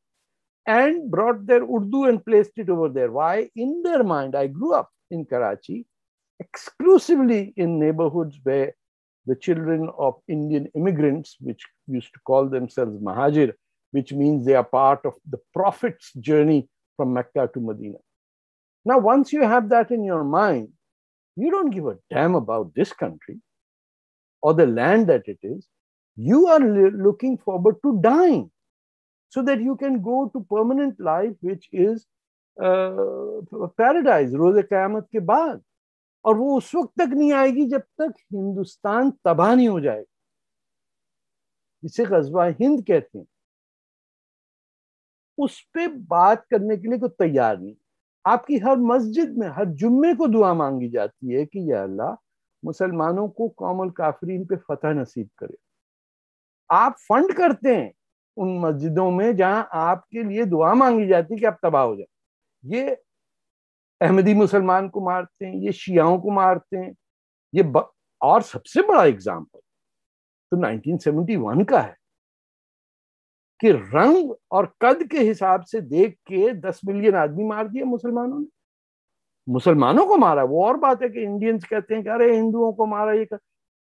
S1: and brought their Urdu and placed it over there. Why? In their mind, I grew up in Karachi, exclusively in neighborhoods where the children of Indian immigrants, which used to call themselves Mahajir, which means they are part of the Prophet's journey from Mecca to Medina. Now, once you have that in your mind, you don't give a damn about this country or the land that it is. You are looking forward to dying so that you can go to permanent life, which is paradise, रोज़े क़यामत के बाद। और वो उस वक्त तक नहीं आएगी जब तक हिंदुस्तान तबाह नहीं हो जाएगा, जिसे ग़ज़वा हिंद कहते हैं। उस पे बात करने के लिए कोई तैयार नहीं। आपकी हर मस्जिद में हर जुम्मे को दुआ मांगी जाती है कि या अल्लाह मुसलमानों को कौमुल काफिरीन पे फतह नसीब करे। आप फंड करते हैं उन मस्जिदों में जहां आपके लिए दुआ मांगी जाती है कि आप तबाह हो जाए। ये अहमदी मुसलमान को मारते हैं, ये शियाओं को मारते हैं, और सबसे बड़ा एग्जाम्पल तो 1971 का है कि रंग और कद के हिसाब से देख के 10 मिलियन आदमी मार दिए मुसलमानों ने। मुसलमानों को मारा, वो और बात है कि इंडियंस कहते हैं कि अरे हिंदुओं को मारा, ये कर।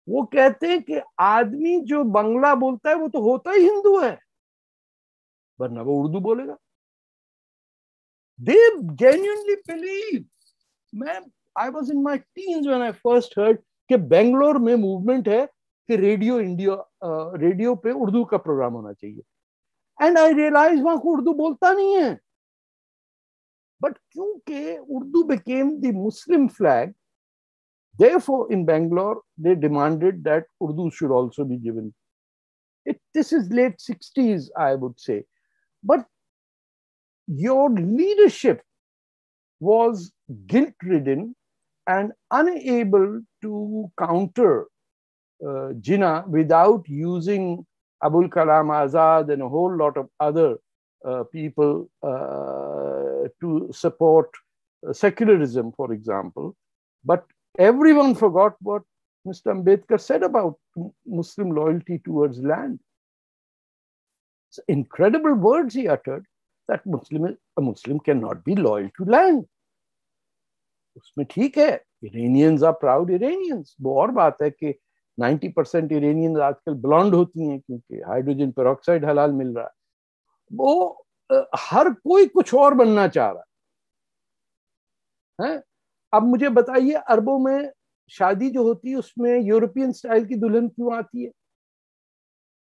S1: वो कहते हैं कि आदमी जो बंगला बोलता है वो तो होता ही हिंदू है, वरना वो उर्दू बोलेगा। They genuinely believe. I was in my teens when I first heard कि बेंगलोर में मूवमेंट है कि रेडियो पे उर्दू का प्रोग्राम होना चाहिए। एंड आई रियलाइज वहां को उर्दू बोलता नहीं है, बट क्योंकि Urdu became the Muslim flag, therefore in Bangalore they demanded that Urdu should also be given. This is late 60s, I would say. But your leadership was guilt-ridden and unable to counter Jinnah without using Abul Kalam Azad and a whole lot of other people to support secularism, for example. But everyone forgot what Mr. Ambedkar said about Muslim loyalty towards land. It's incredible words he uttered, that a Muslim cannot be loyal to land. उसमें ठीक है, Iranians are proud Iranians. वो और बात है कि 90% Iranians आजकल blonde होती हैं क्योंकि हाइड्रोजन पेरोक्साइड हलाल मिल रहा है। वो हर कोई कुछ और बनना चाह रहा है। अब मुझे बताइए, अरबों में शादी जो होती है उसमें यूरोपियन स्टाइल की दुल्हन क्यों आती है?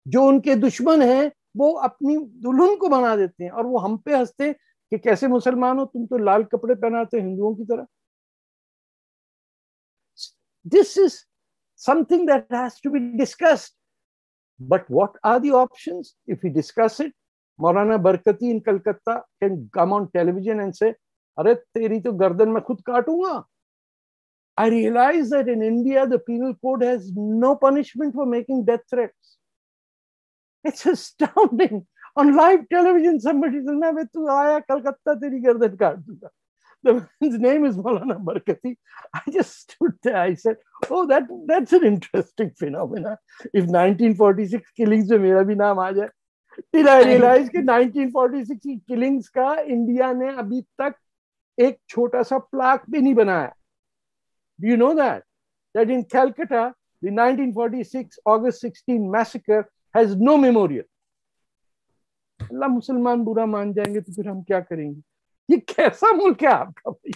S1: जो उनके दुश्मन हैं वो अपनी दुल्हन को बना देते हैं और वो हम पे हंसते हैं कि कैसे मुसलमान हो तुम, तो लाल कपड़े पहनाते हिंदुओं की तरह। This is something that has to be discussed. But what are the options? If we discuss it, Maulana Barkati in Calcutta can come on television and say, "Arey, teri to gardan mein khud kaatunga." I realize that in India, the penal code has no punishment for making death threats. It's astounding. On live television, somebody says, "Na, tu aaya Calcutta, teri gardan kaat dunga." The man's name is Maulana Barkati. I just stood there. I said, "Oh, that's an interesting phenomenon. If 1946 killings में मेरा भी नाम आ जाए." Till I realized कि 1946 की killings का India ने अभी तक एक छोटा सा प्लाक भी नहीं बनाया. Do you know that? That in Calcutta, the 1946 August 16 massacre has no memorial. अल्लाह मुसलमान बुरा मान जाएंगे तो फिर हम क्या करेंगे? ये कैसा मुल्क है आपका भाई,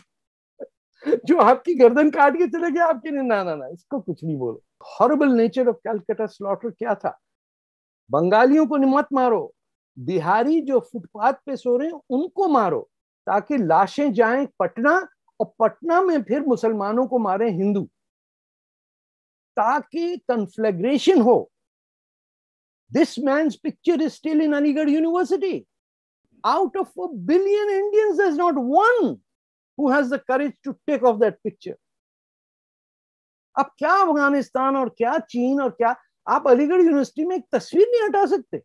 S1: जो आपकी गर्दन काट के चले गए आपके लिए? ना ना ना, इसको कुछ नहीं बोलो. Horrible nature of Calcutta slaughter क्या था? बंगालियों को मत मारो, बिहारी जो फुटपाथ पे सो रहे हैं उनको मारो, ताकि लाशें जाएं पटना और पटना में फिर मुसलमानों को मारे हिंदू, ताकि कन्फ्लैग्रेशन हो. This man's picture is still in Aligarh University. Out of 1 billion Indians, there's not one who has the courage to take off that picture. अब क्या अफगानिस्तान और क्या चीन और क्या, आप अलीगढ़ यूनिवर्सिटी में एक तस्वीर नहीं हटा सकते?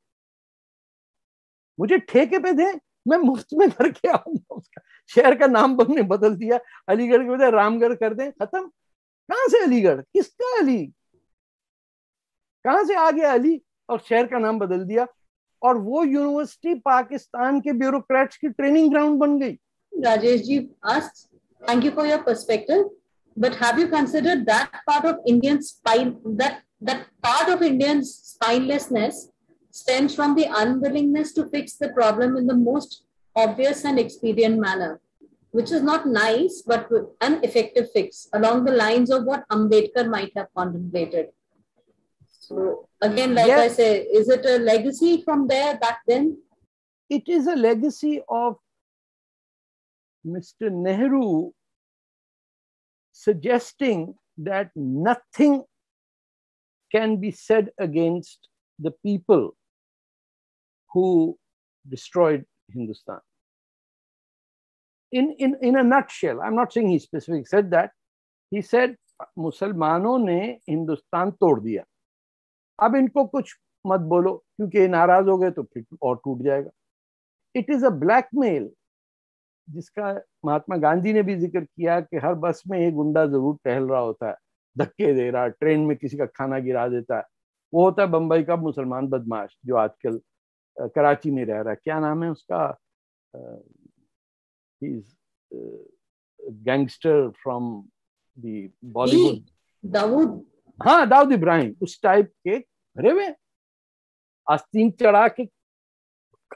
S1: मुझे ठेके पे दे, मैं मुफ्त में करके आऊंगा। उसका शहर का नाम हमने बदल दिया, अलीगढ़ के बजाय रामगढ़ कर दें, खत्म। कहां से अलीगढ़, किसका अली, कहां से आ गया अली, और शहर का नाम बदल दिया, और वो यूनिवर्सिटी पाकिस्तान के ब्यूरोक्रेट्स की ट्रेनिंग ग्राउंड बन गई।
S2: Rajesh ji asks, thank you for your perspective, but have you considered that part of Indian spine, that part of Indians' spinelessness stems from the unwillingness to fix the problem in the most obvious and expedient manner, which is not nice, but an effective fix along the lines of what Ambedkar might have contemplated. So again, like I say, is it a legacy from there back then?
S1: It is a legacy of Mr. Nehru suggesting that nothing can be said against the people who destroyed Hindustan. In a nutshell, I'm not saying he specifically said that. He said, मुसलमानों ने हिंदुस्तान तोड़ दिया, अब इनको कुछ मत बोलो क्योंकि ये नाराज हो गए तो फिर और टूट जाएगा। इट इज अ ब्लैकमेल जिसका महात्मा गांधी ने भी जिक्र किया कि हर बस में एक गुंडा जरूर टहल रहा होता है, धक्के दे रहा, ट्रेन में किसी का खाना गिरा देता है। वो होता है बंबई का मुसलमान बदमाश जो आजकल कराची में रह रहा है। क्या नाम है उसका, gangster from the Bollywood,
S2: Dawood,
S1: हाँ दाऊद इब्राहिम, उस टाइप के भरे हुए आस्तीन चढ़ा के।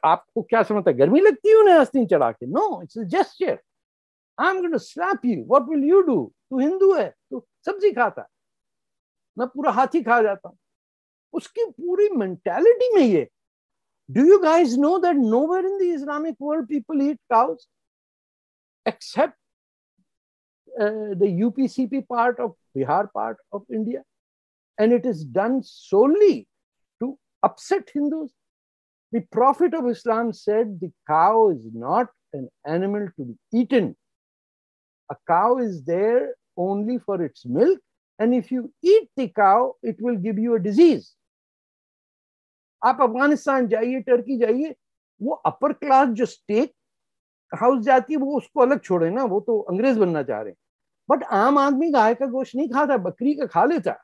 S1: आपको क्या समझता है, गर्मी लगती है उन्हें आस्तीन चढ़ा के? No, it's a gesture. I am going to slap you, what will you do? तू हिंदू है, तू सब्जी खाता है, मैं पूरा हाथी खा जाता हूं। उसकी पूरी मेंटालिटी में ये। Do you guys know that nowhere in the Islamic world people eat cows except the UPCP part of Bihar part of India, and it is done solely to upset Hindus. The Prophet of Islam said the cow is not an animal to be eaten. A cow is there only for its milk, and if you eat the cow, it will give you a disease. आप अफगानिस्तान जाइए, Turkey जाइए, वो upper class जो state house जाती है वो उसको अलग छोड़े ना, वो तो अंग्रेज बनना चाह रहे हैं। बट आम आदमी गाय का गोश्त नहीं खाता, बकरी का खा लेता।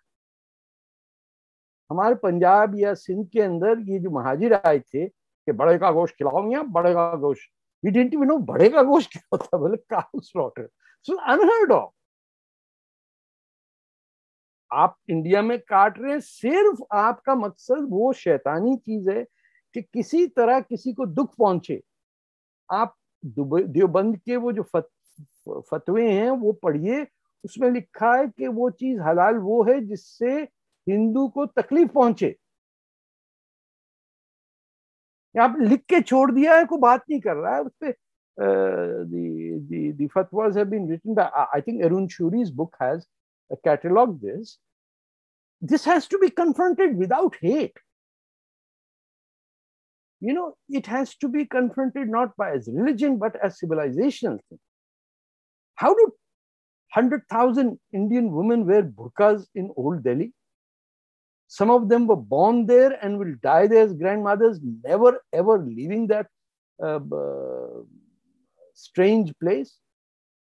S1: हमारे पंजाब या सिंध के अंदर ये जो महाजिर आए थे कि बड़े का गोश्त खिलाओ, यहाँ बड़े का गोश्त, वी डिडंट इवन नो बड़े का गोश्त क्या होता है, बोले cow slaughter, so unheard of. आप इंडिया में काट रहे हैं, सिर्फ आपका मकसद वो शैतानी चीज है कि किसी तरह किसी को दुख पहुंचे। आप देवबंद के वो जो फतवे हैं वो पढ़िए, उसमें लिखा है कि वो चीज हलाल वो है जिससे हिंदू को तकलीफ पहुंचे। आप लिख के छोड़ दिया है, कोई बात नहीं कर रहा है उस पे। the fatwas have been written by, I think Arun Shuri's book has cataloged this. This has to be confronted without hate. You know, it has to be confronted not by as religion but as civilizational thing. How do 100,000 Indian women wear burqas in Old Delhi? Some of them were born there and will die there as grandmothers, never ever leaving that strange place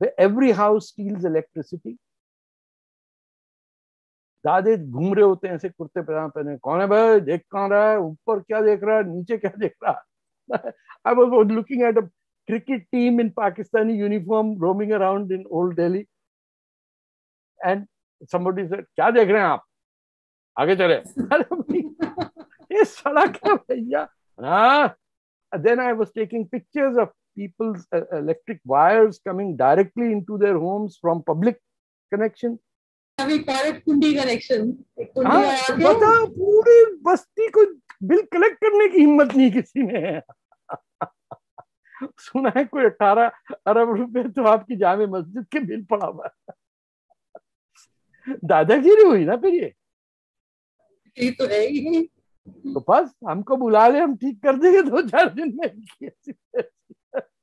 S1: where every house steals electricity. दादे घूम रहे होते हैं ऐसे कुर्ते पजामा पहने, कौन है भाई, देख कौन रहा है, ऊपर क्या देख रहा है, नीचे क्या देख रहा है? I was looking at a cricket team in Pakistani uniform roaming around in Old Delhi, and somebody said, क्या देख रहे हैं आप, आगे चले। अरे भाई ये सड़क है भैया। हाँ, then I was taking pictures of people's electric wires coming directly into their homes from public connection.
S2: कुंडी कनेक्शन,
S1: बता, पूरी बस्ती को बिल कलेक्ट करने की हिम्मत नहीं किसी ने। सुना है कोई 18 अरब रुपए तो आपकी जामे मस्जिद के बिल पड़ा हुआ है। दादागिरी हुई ना फिर ये
S2: तो है ही।
S1: तो बस हमको बुला ले, हम ठीक कर देंगे 2-4 दिन में।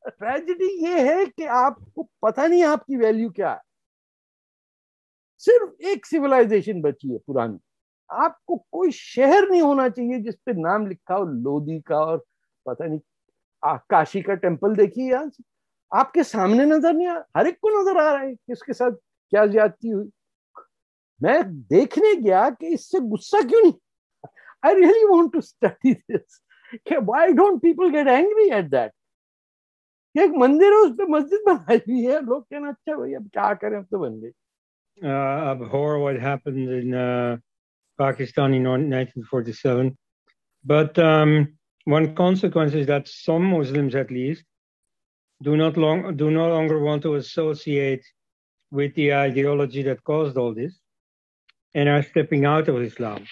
S1: ट्रेजेडी ये है कि आपको पता नहीं आपकी वैल्यू क्या है। सिर्फ एक सिविलाइजेशन बची है पुरानी। आपको कोई शहर नहीं होना चाहिए जिस पे नाम लिखा हो लोधी का और पता नहीं काशी का टेम्पल। देखिए यार, आपके सामने नजर नहीं आ, हर एक को नजर आ रहा है कि उसके साथ क्या ज्यादती हुई। मैं देखने गया कि इससे गुस्सा क्यों नहीं। I really want to study this, why don't people get angry at that. एक मंदिर है, उस पे मस्जिद बनाई हुई है, लोग कहना अच्छा भाई अब क्या करें, अब तो बन गई।
S5: Abhor what happened in Pakistan in 1947, but one consequence is that some Muslims, at least, do no longer want to associate with the ideology that caused all this, and are stepping out of Islam.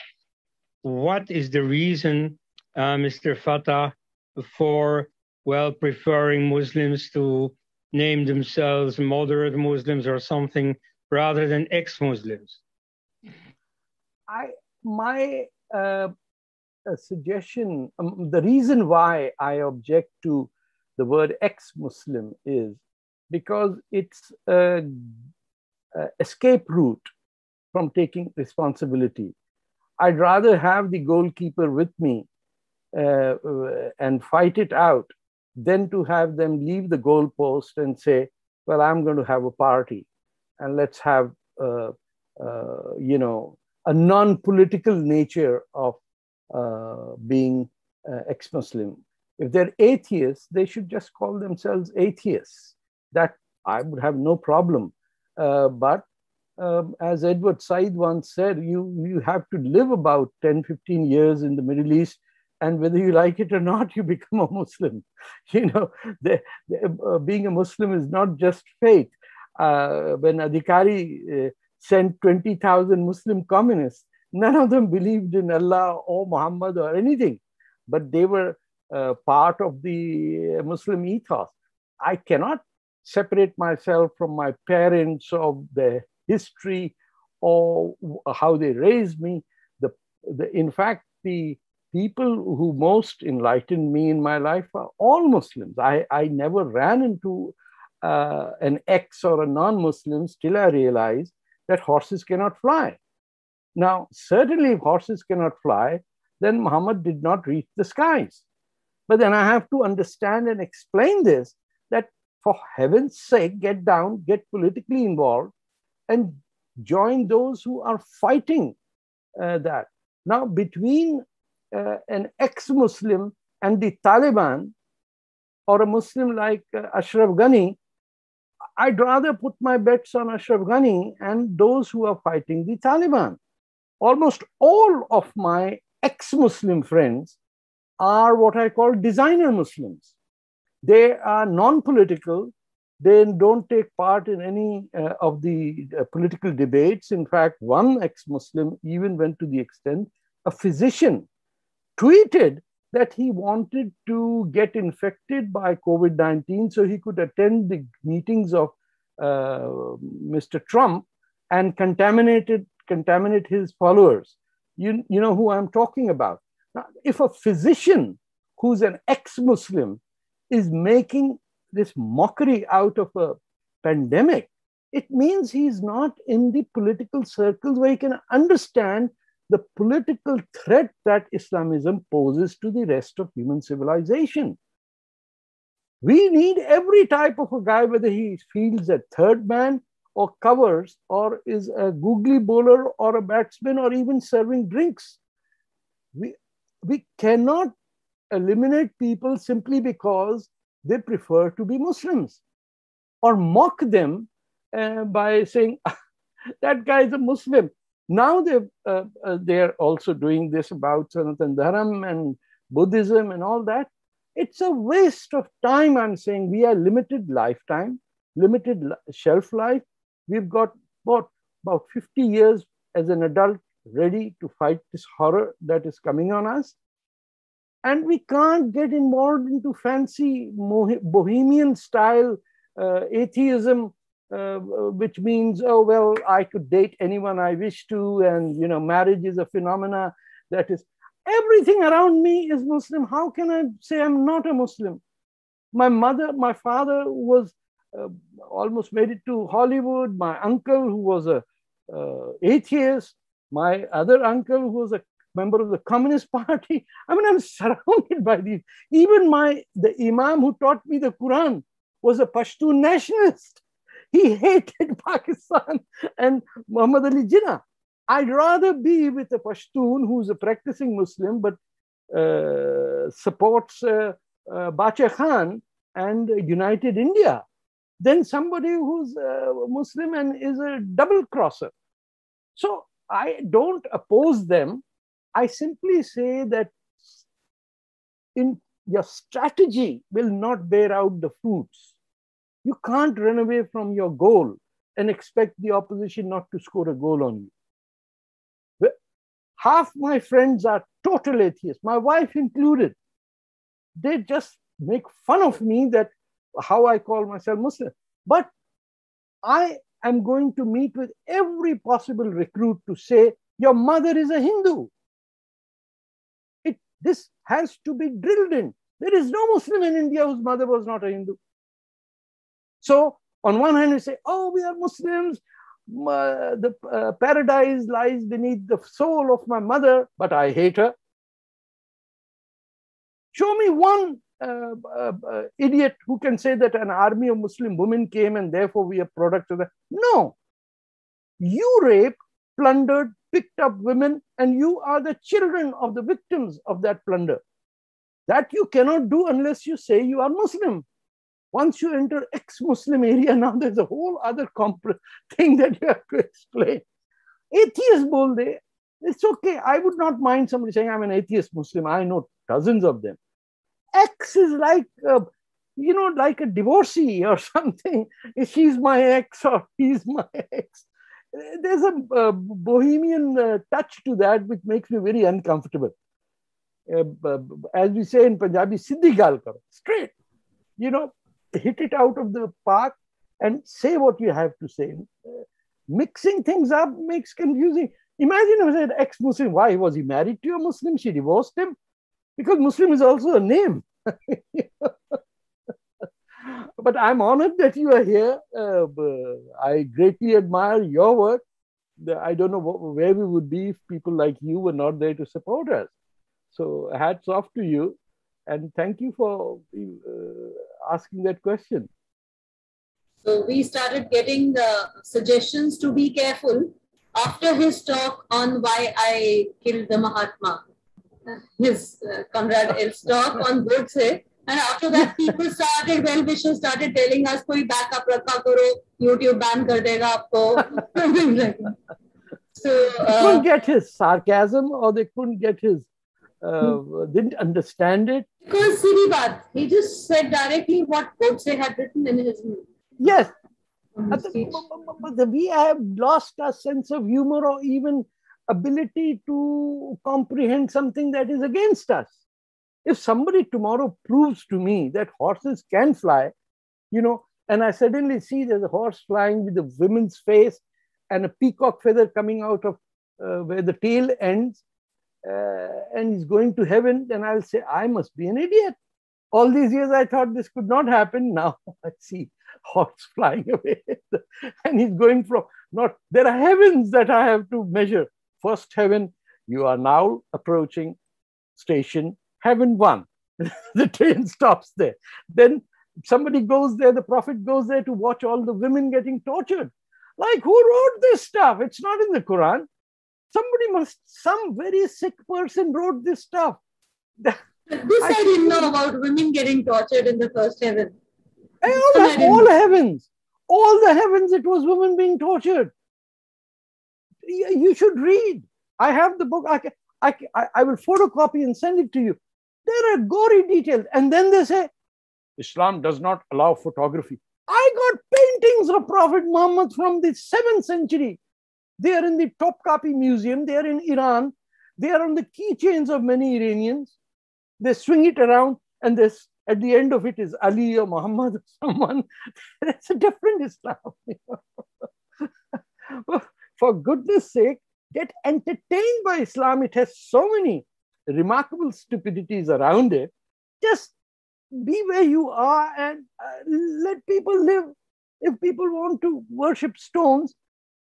S5: What is the reason, Mr. Fatah, for preferring Muslims to name themselves moderate Muslims or something rather than ex-Muslims?
S1: My suggestion, the reason why I object to the word ex-Muslim is because it's an escape route from taking responsibility. I'd rather have the goalkeeper with me and fight it out than to have them leave the goalpost and say, well, I'm going to have a party and let's have, a non-political nature of being ex-Muslim. If they're atheists, they should just call themselves atheists. That I would have no problem. But as Edward Said once said, you have to live about 10, 15 years in the Middle East, and whether you like it or not, you become a Muslim. Being a Muslim is not just faith. When Adhikari sent 20,000 Muslim communists, none of them believed in Allah or Muhammad or anything, but they were part of the Muslim ethos. I cannot separate myself from my parents or their history or how they raised me. In fact, the people who most enlightened me in my life are all Muslims. I never ran into an ex or a non-Muslim till I realized that horses cannot fly. Now, certainly if horses cannot fly, then Muhammad did not reach the skies. But then I have to understand and explain this, that for heaven's sake, get down, get politically involved, and join those who are fighting that. Now, between an ex-Muslim and the Taliban, or a Muslim like Ashraf Ghani, I'd rather put my bets on Ashraf Ghani and those who are fighting the Taliban. Almost all of my ex-Muslim friends are what I call designer Muslims. They are non-political. They don't take part in any of the political debates. In fact, one ex-Muslim even went to the extent, a physician tweeted that he wanted to get infected by COVID-19 so he could attend the meetings of Mr. Trump and contaminate his followers. You know who I'm talking about. Now, if a physician who's an ex-Muslim is making this mockery out of a pandemic, it means he's not in the political circles where he can understand the political threat that Islamism poses to the rest of human civilization. We need every type of a guy, whether he feels a third man or covers or is a googly bowler or a batsman or even serving drinks. We cannot eliminate people simply because they prefer to be Muslims or mock them by saying, that guy is a Muslim. Now they're also doing this about Sanatan Dharam and Buddhism and all that. It's a waste of time. I'm saying we are limited lifetime, limited shelf life. We've got about 50 years as an adult ready to fight this horror that is coming on us. And we can't get involved into fancy bohemian style atheism, which means, oh, well, I could date anyone I wish to. And, marriage is a phenomena that is, Everything around me is Muslim. How can I say I'm not a Muslim? My father was almost made it to Hollywood. My uncle, who was a atheist. My other uncle, who was a member of the Communist Party. I mean, I'm surrounded by these. Even the Imam who taught me the Quran was a Pashtun nationalist. He hated Pakistan and Muhammad Ali Jinnah. I'd rather be with a Pashtun who's a practicing Muslim, but supports Bacha Khan and United India than somebody who's Muslim and is a double crosser. So I don't oppose them. I simply say that your strategy will not bear out the fruits. You can't run away from your goal and expect the opposition not to score a goal on you. Half my friends are total atheists, my wife included. They just make fun of me that how I call myself Muslim. But I am going to meet with every possible recruit to say, your mother is a Hindu. This has to be drilled in. There is no Muslim in India whose mother was not a Hindu. So on one hand, you say, oh, we are Muslims. The paradise lies beneath the soul of my mother, but I hate her. Show me one idiot who can say that an army of Muslim women came and therefore we are products of that. No. You raped, plundered, picked up women, and you are the children of the victims of that plunder. That you cannot do unless you say you are Muslim. Once you enter ex-Muslim area, now there's a whole other thing that you have to explain. Atheist bolde, it's okay. I would not mind somebody saying I'm an atheist Muslim. I know dozens of them. Ex is like, like a divorcee or something. She's my ex or he's my ex. There's a bohemian touch to that which makes me very uncomfortable. As we say in Punjabi, Siddhi gal karo, straight. Hit it out of the park and say what you have to say. Mixing things up makes confusing. Imagine if I said ex-Muslim. Why? Was he married to a Muslim? She divorced him? Because Muslim is also a name. But I'm honored that you are here. I greatly admire your work. I don't know where we would be if people like you were not there to support us. So hats off to you. And thank you for asking that question.
S2: So we started getting the suggestions to be careful after his talk on why I killed the Mahatma. His Conrad L. talk on Godse. And after that, people started, well-wishers started telling us, koi backup rakha karo, YouTube ban kar dega aapko. So,
S1: they couldn't get his sarcasm, or they couldn't get his, didn't understand it.
S2: Because silly baat, he just said directly what Godse had written in his movie.
S1: Yes. But we have lost our sense of humor or even ability to comprehend something that is against us. If somebody tomorrow proves to me that horses can fly, and I suddenly see there's a horse flying with a woman's face and a peacock feather coming out of where the tail ends, and he's going to heaven, then I'll say, I must be an idiot. All these years I thought this could not happen. Now I see horse flying away. And he's going from, there are heavens that I have to measure. First heaven, you are now approaching station Heaven 1. The train stops there. Then somebody goes there, the Prophet goes there to watch all the women getting tortured. Like, who wrote this stuff? It's not in the Quran. Some very sick person wrote this stuff.
S2: This I didn't know about women getting tortured in the first heaven.
S1: All heavens. All the heavens, it was women being tortured. You should read. I have the book. I will photocopy and send it to you. There are gory details. And then they say, Islam does not allow photography. I got paintings of Prophet Muhammad from the 7th century. They are in the Topkapi Museum. They are in Iran. They are on the keychains of many Iranians. They swing it around, and this, at the end of it is Ali or Muhammad or someone. It's a different Islam. For goodness sake, get entertained by Islam. It has so many remarkable stupidities around it. Just be where you are and let people live. If people want to worship stones,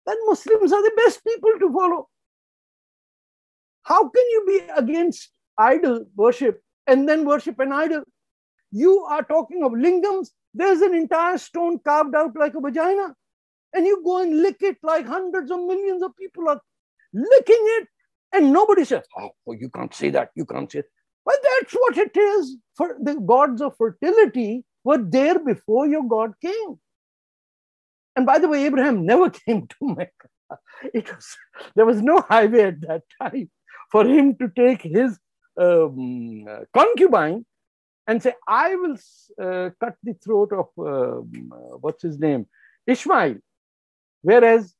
S1: then Muslims are the best people to follow. How can you be against idol worship and then worship an idol? You are talking of lingams. There's an entire stone carved out like a vagina. And you go and lick it like hundreds of millions of people are licking it. And nobody says, oh, you can't say that. You can't say it. But that's what it is. For the gods of fertility were there before your God came. And by the way, Abraham never came to Mecca. There was no highway at that time for him to take his concubine and say, I will cut the throat of, what's his name, Ishmael. Whereas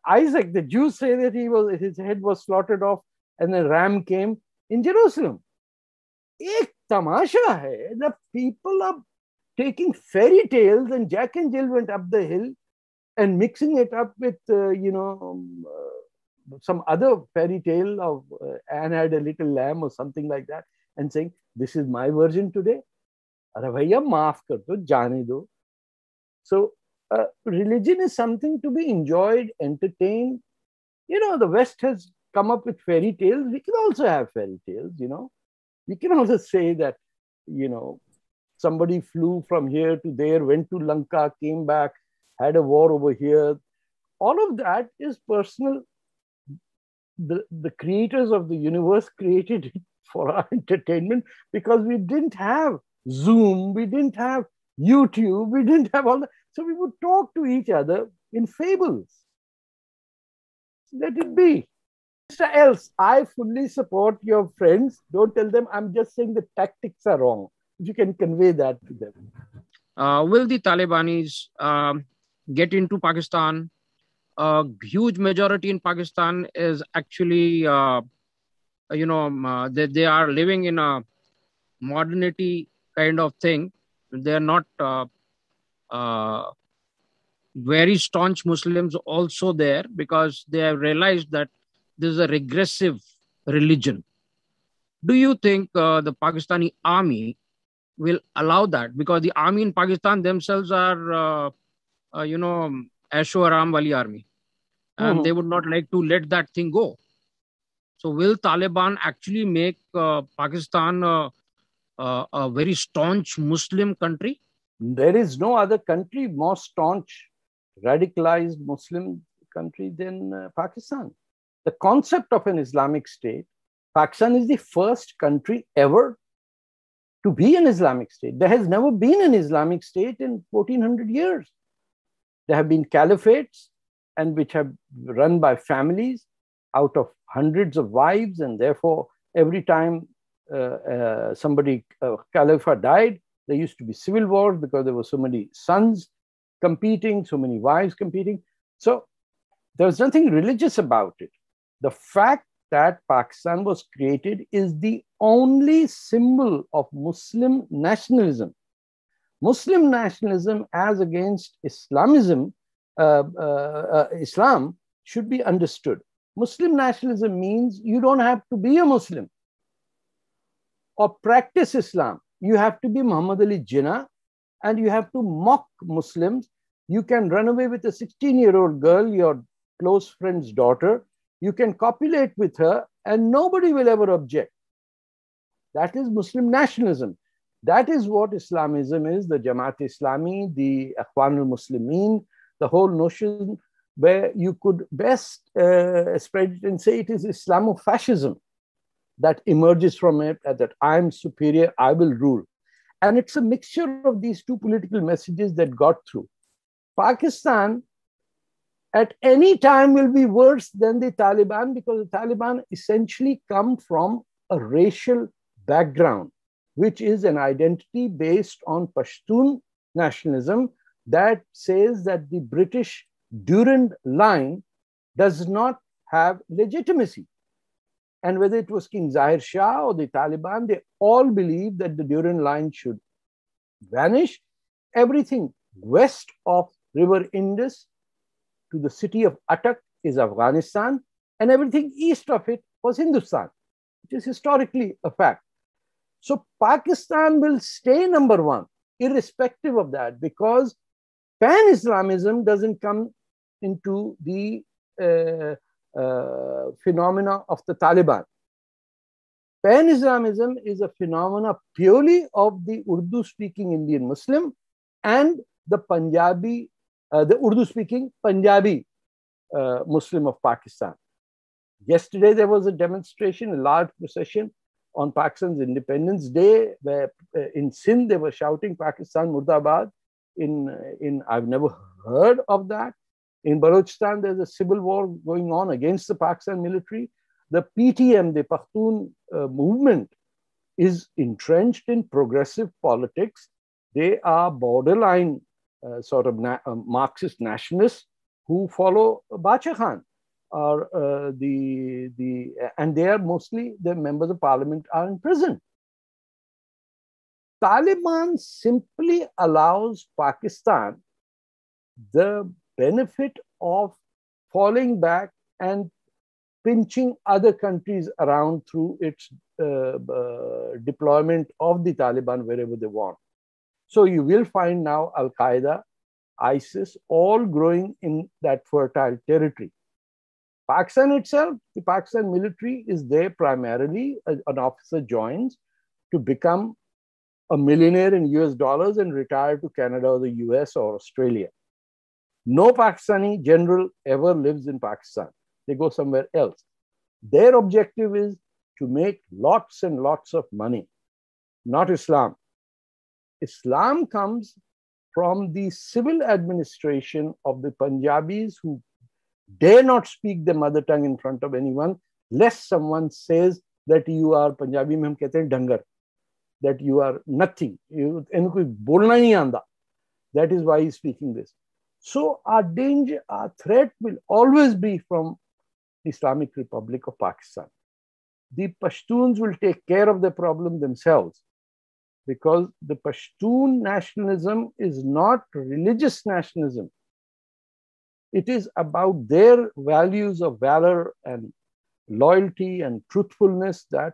S1: Isaac, the Jews say that his head was slaughtered off and a ram came in Jerusalem. Ek tamasha hai, the people are taking fairy tales, and Jack and Jill went up the hill and mixing it up with, some other fairy tale of Anne had a little lamb or something like that, and saying, this is my version today. Arey bhaiya, maaf kar do, jaane do. So religion is something to be enjoyed, entertained. The West has come up with fairy tales. We can also have fairy tales, We can also say that, somebody flew from here to there, went to Lanka, came back, had a war over here. All of that is personal. The creators of the universe created it for our entertainment because we didn't have Zoom, we didn't have YouTube, we didn't have all that. So we would talk to each other in fables. Let it be. Mr. Else, I fully support your friends. Don't tell them. I'm just saying the tactics are wrong. If you can convey that to them.
S6: Will the Talibanis get into Pakistan? A huge majority in Pakistan is actually, they are living in a modernity kind of thing. They're not very staunch Muslims also there because they have realized that this is a regressive religion. Do you think the Pakistani army will allow that? Because the army in Pakistan themselves are, Aisho Aram Wali army. And they would not like to let that thing go. So will Taliban actually make Pakistan a very staunch Muslim country?
S1: There is no other country more staunch, radicalized Muslim country than Pakistan. The concept of an Islamic state, Pakistan is the first country ever to be an Islamic state. There has never been an Islamic state in 1400 years. There have been caliphates, and which have run by families out of hundreds of wives, and therefore every time somebody, Khalifa died, there used to be civil wars because there were so many sons competing, so many wives competing. So there was nothing religious about it. The fact that Pakistan was created is the only symbol of Muslim nationalism. Muslim nationalism as against Islamism, Islam should be understood. Muslim nationalism means you don't have to be a Muslim or practice Islam. You have to be Muhammad Ali Jinnah and you have to mock Muslims. You can run away with a 16-year-old girl, your close friend's daughter. You can copulate with her and nobody will ever object. That is Muslim nationalism. That is what Islamism is, the Jamaat-e-Islami, the Ikhwan al-Muslimin, the whole notion where you could best spread it and say it is Islamofascism that emerges from it, that I'm superior, I will rule. And it's a mixture of these two political messages that got through. Pakistan at any time will be worse than the Taliban because the Taliban essentially come from a racial background, which is an identity based on Pashtun nationalism that says that the British Durand line does not have legitimacy. And whether it was King Zahir Shah or the Taliban, they all believe that the Durand line should vanish. Everything west of River Indus to the city of Attock is Afghanistan, and everything east of it was Hindustan. It is historically a fact. So Pakistan will stay number one, irrespective of that, because pan-Islamism doesn't come into the phenomena of the Taliban. Pan-Islamism is a phenomena purely of the Urdu-speaking Indian Muslim and the Punjabi, the Urdu-speaking Punjabi Muslim of Pakistan. Yesterday, there was a demonstration, a large procession on Pakistan's Independence Day, where in Sindh, they were shouting Pakistan Murdabad. I've never heard of that. In Balochistan, there's a civil war going on against the Pakistan military. The PTM, the Pashtun movement, is entrenched in progressive politics. They are borderline sort of Marxist nationalists who follow Bacha Khan. And they are mostly, the members of parliament are in prison. Taliban simply allows Pakistan the benefit of falling back and pinching other countries around through its deployment of the Taliban wherever they want. So you will find now Al-Qaeda, ISIS, all growing in that fertile territory. Pakistan itself, the Pakistan military is there primarily, an officer joins to become a millionaire in US dollars and retire to Canada or the US or Australia. No Pakistani general ever lives in Pakistan. They go somewhere else. Their objective is to make lots and lots of money, not Islam. Islam comes from the civil administration of the Punjabis who dare not speak their mother tongue in front of anyone, lest someone says that you are Punjabi mein hum kehte hain dangar, that you are nothing. Inko bolna nahi aanda. That is why he's speaking this. So our danger, our threat will always be from the Islamic Republic of Pakistan. The Pashtuns will take care of the problem themselves, because the Pashtun nationalism is not religious nationalism. It is about their values of valor and loyalty and truthfulness that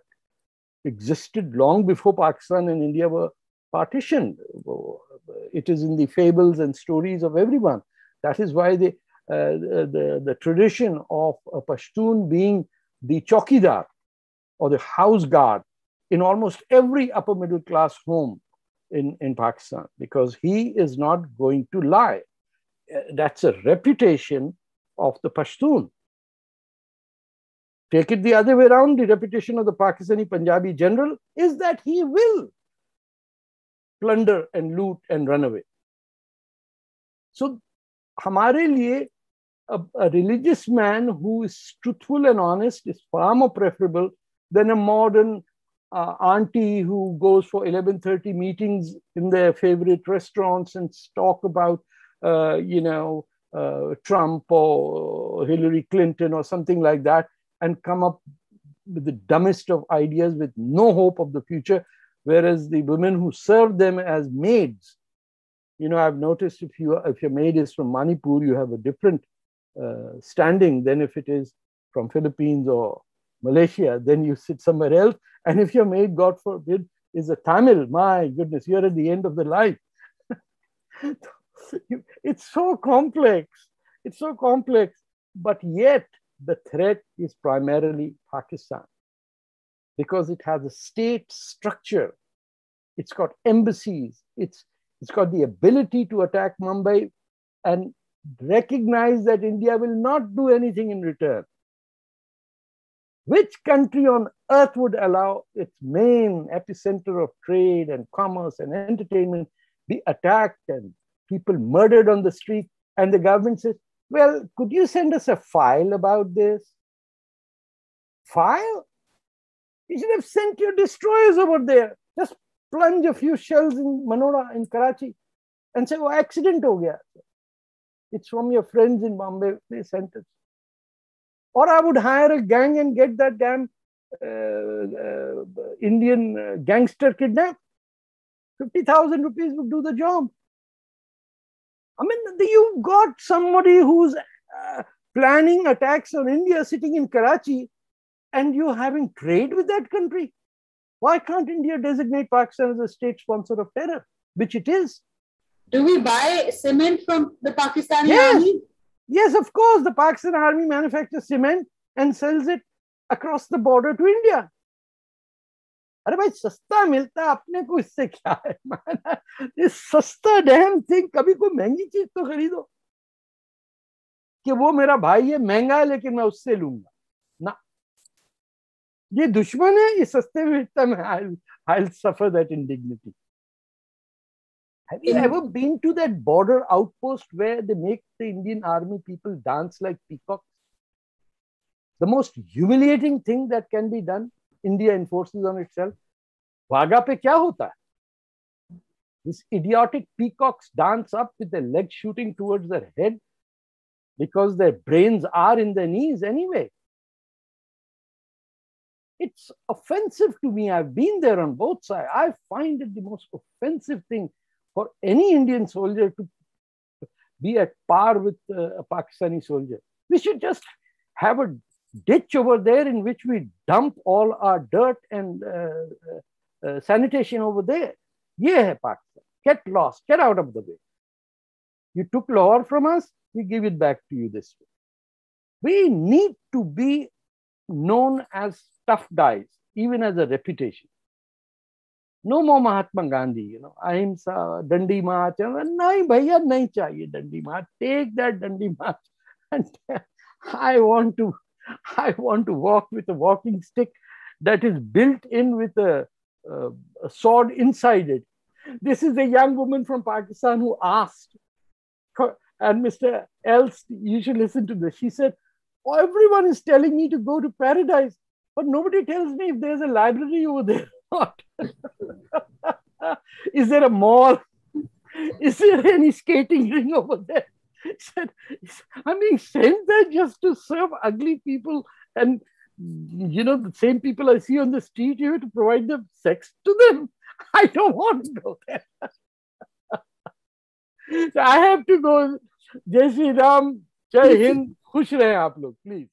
S1: existed long before Pakistan and India were partitioned. It is in the fables and stories of everyone. That is why the tradition of a Pashtun being the chowkidar or the house guard in almost every upper middle class home in Pakistan, because he is not going to lie. That's a reputation of the Pashtun. Take it the other way around, the reputation of the Pakistani Punjabi general is that he will plunder and loot and run away. So, hamare liye, a religious man who is truthful and honest is far more preferable than a modern auntie who goes for 11:30 meetings in their favorite restaurants and talk about, Trump or Hillary Clinton or something like that, and come up with the dumbest of ideas with no hope of the future. Whereas the women who serve them as maids, I've noticed if your maid is from Manipur, you have a different standing than if it is from Philippines or Malaysia, then you sit somewhere else. And if your maid, God forbid, is a Tamil, my goodness, you're at the end of the life. It's so complex. It's so complex. But yet the threat is primarily Pakistan, because it has a state structure. It's got embassies. It's got the ability to attack Mumbai and recognize that India will not do anything in return. Which country on earth would allow its main epicenter of trade and commerce and entertainment be attacked and people murdered on the street? And the government says, well, could you send us a file about this? File? You should have sent your destroyers over there. Just plunge a few shells in Manora in Karachi and say, oh, accident ho gaya. It's from your friends in Bombay, they sent it. Or I would hire a gang and get that damn Indian gangster kidnapped. 50,000 rupees would do the job. I mean, you've got somebody who's planning attacks on India sitting in Karachi, and you're having trade with that country. Why can't India designate Pakistan as a state sponsor of terror, which it is?
S2: Do we buy cement from the Pakistani
S1: Yes.
S2: army?
S1: Yes, of course. The Pakistan army manufactures cement and sells it across the border to India. अरे भाई सस्ता मिलता है, अपने को इससे क्या है? ये सस्ता डैम थिंग, कभी कोई महंगी चीज तो खरीदो कि वो मेरा भाई है, महंगा है लेकिन मैं उससे लूंगा ना. ये दुश्मन है, ये सस्ते में मिलता है, I'll suffer that indignity. Have you ever been to that border outpost where they make the Indian army people dance like peacocks? The most humiliating thing that can be done, India enforces on itself. Wagah pe kya hota hai? These idiotic peacocks dance up with their legs shooting towards their head because their brains are in their knees anyway. It's offensive to me. I've been there on both sides. I find it the most offensive thing for any Indian soldier to be at par with a Pakistani soldier. We should just have a ditch over there in which we dump all our dirt and sanitation over there. Ye hai Pakistan. Get lost. Get out of the way. You took Lahore from us, we give it back to you this way. We need to be known as tough guys, even as a reputation. No more Mahatma Gandhi, Ahimsa, Dandi March. Nahi bhaiya, nahi chahiye Dandi March. Take that Dandi March. And I want to walk with a walking stick that is built in with a sword inside it. This is a young woman from Pakistan who asked, and Mr. Else, you should listen to this. She said, "Oh, everyone is telling me to go to paradise, but nobody tells me if there's a library over there or not. Is there a mall? Is there any skating ring over there?" He said, "I'm being sent there just to serve ugly people, and the same people I see on the street, you have to provide them sex to them. I don't want to go there." So I have to go. Jai Shri Ram, Jai Hind, खुश रहे आप लोग, please.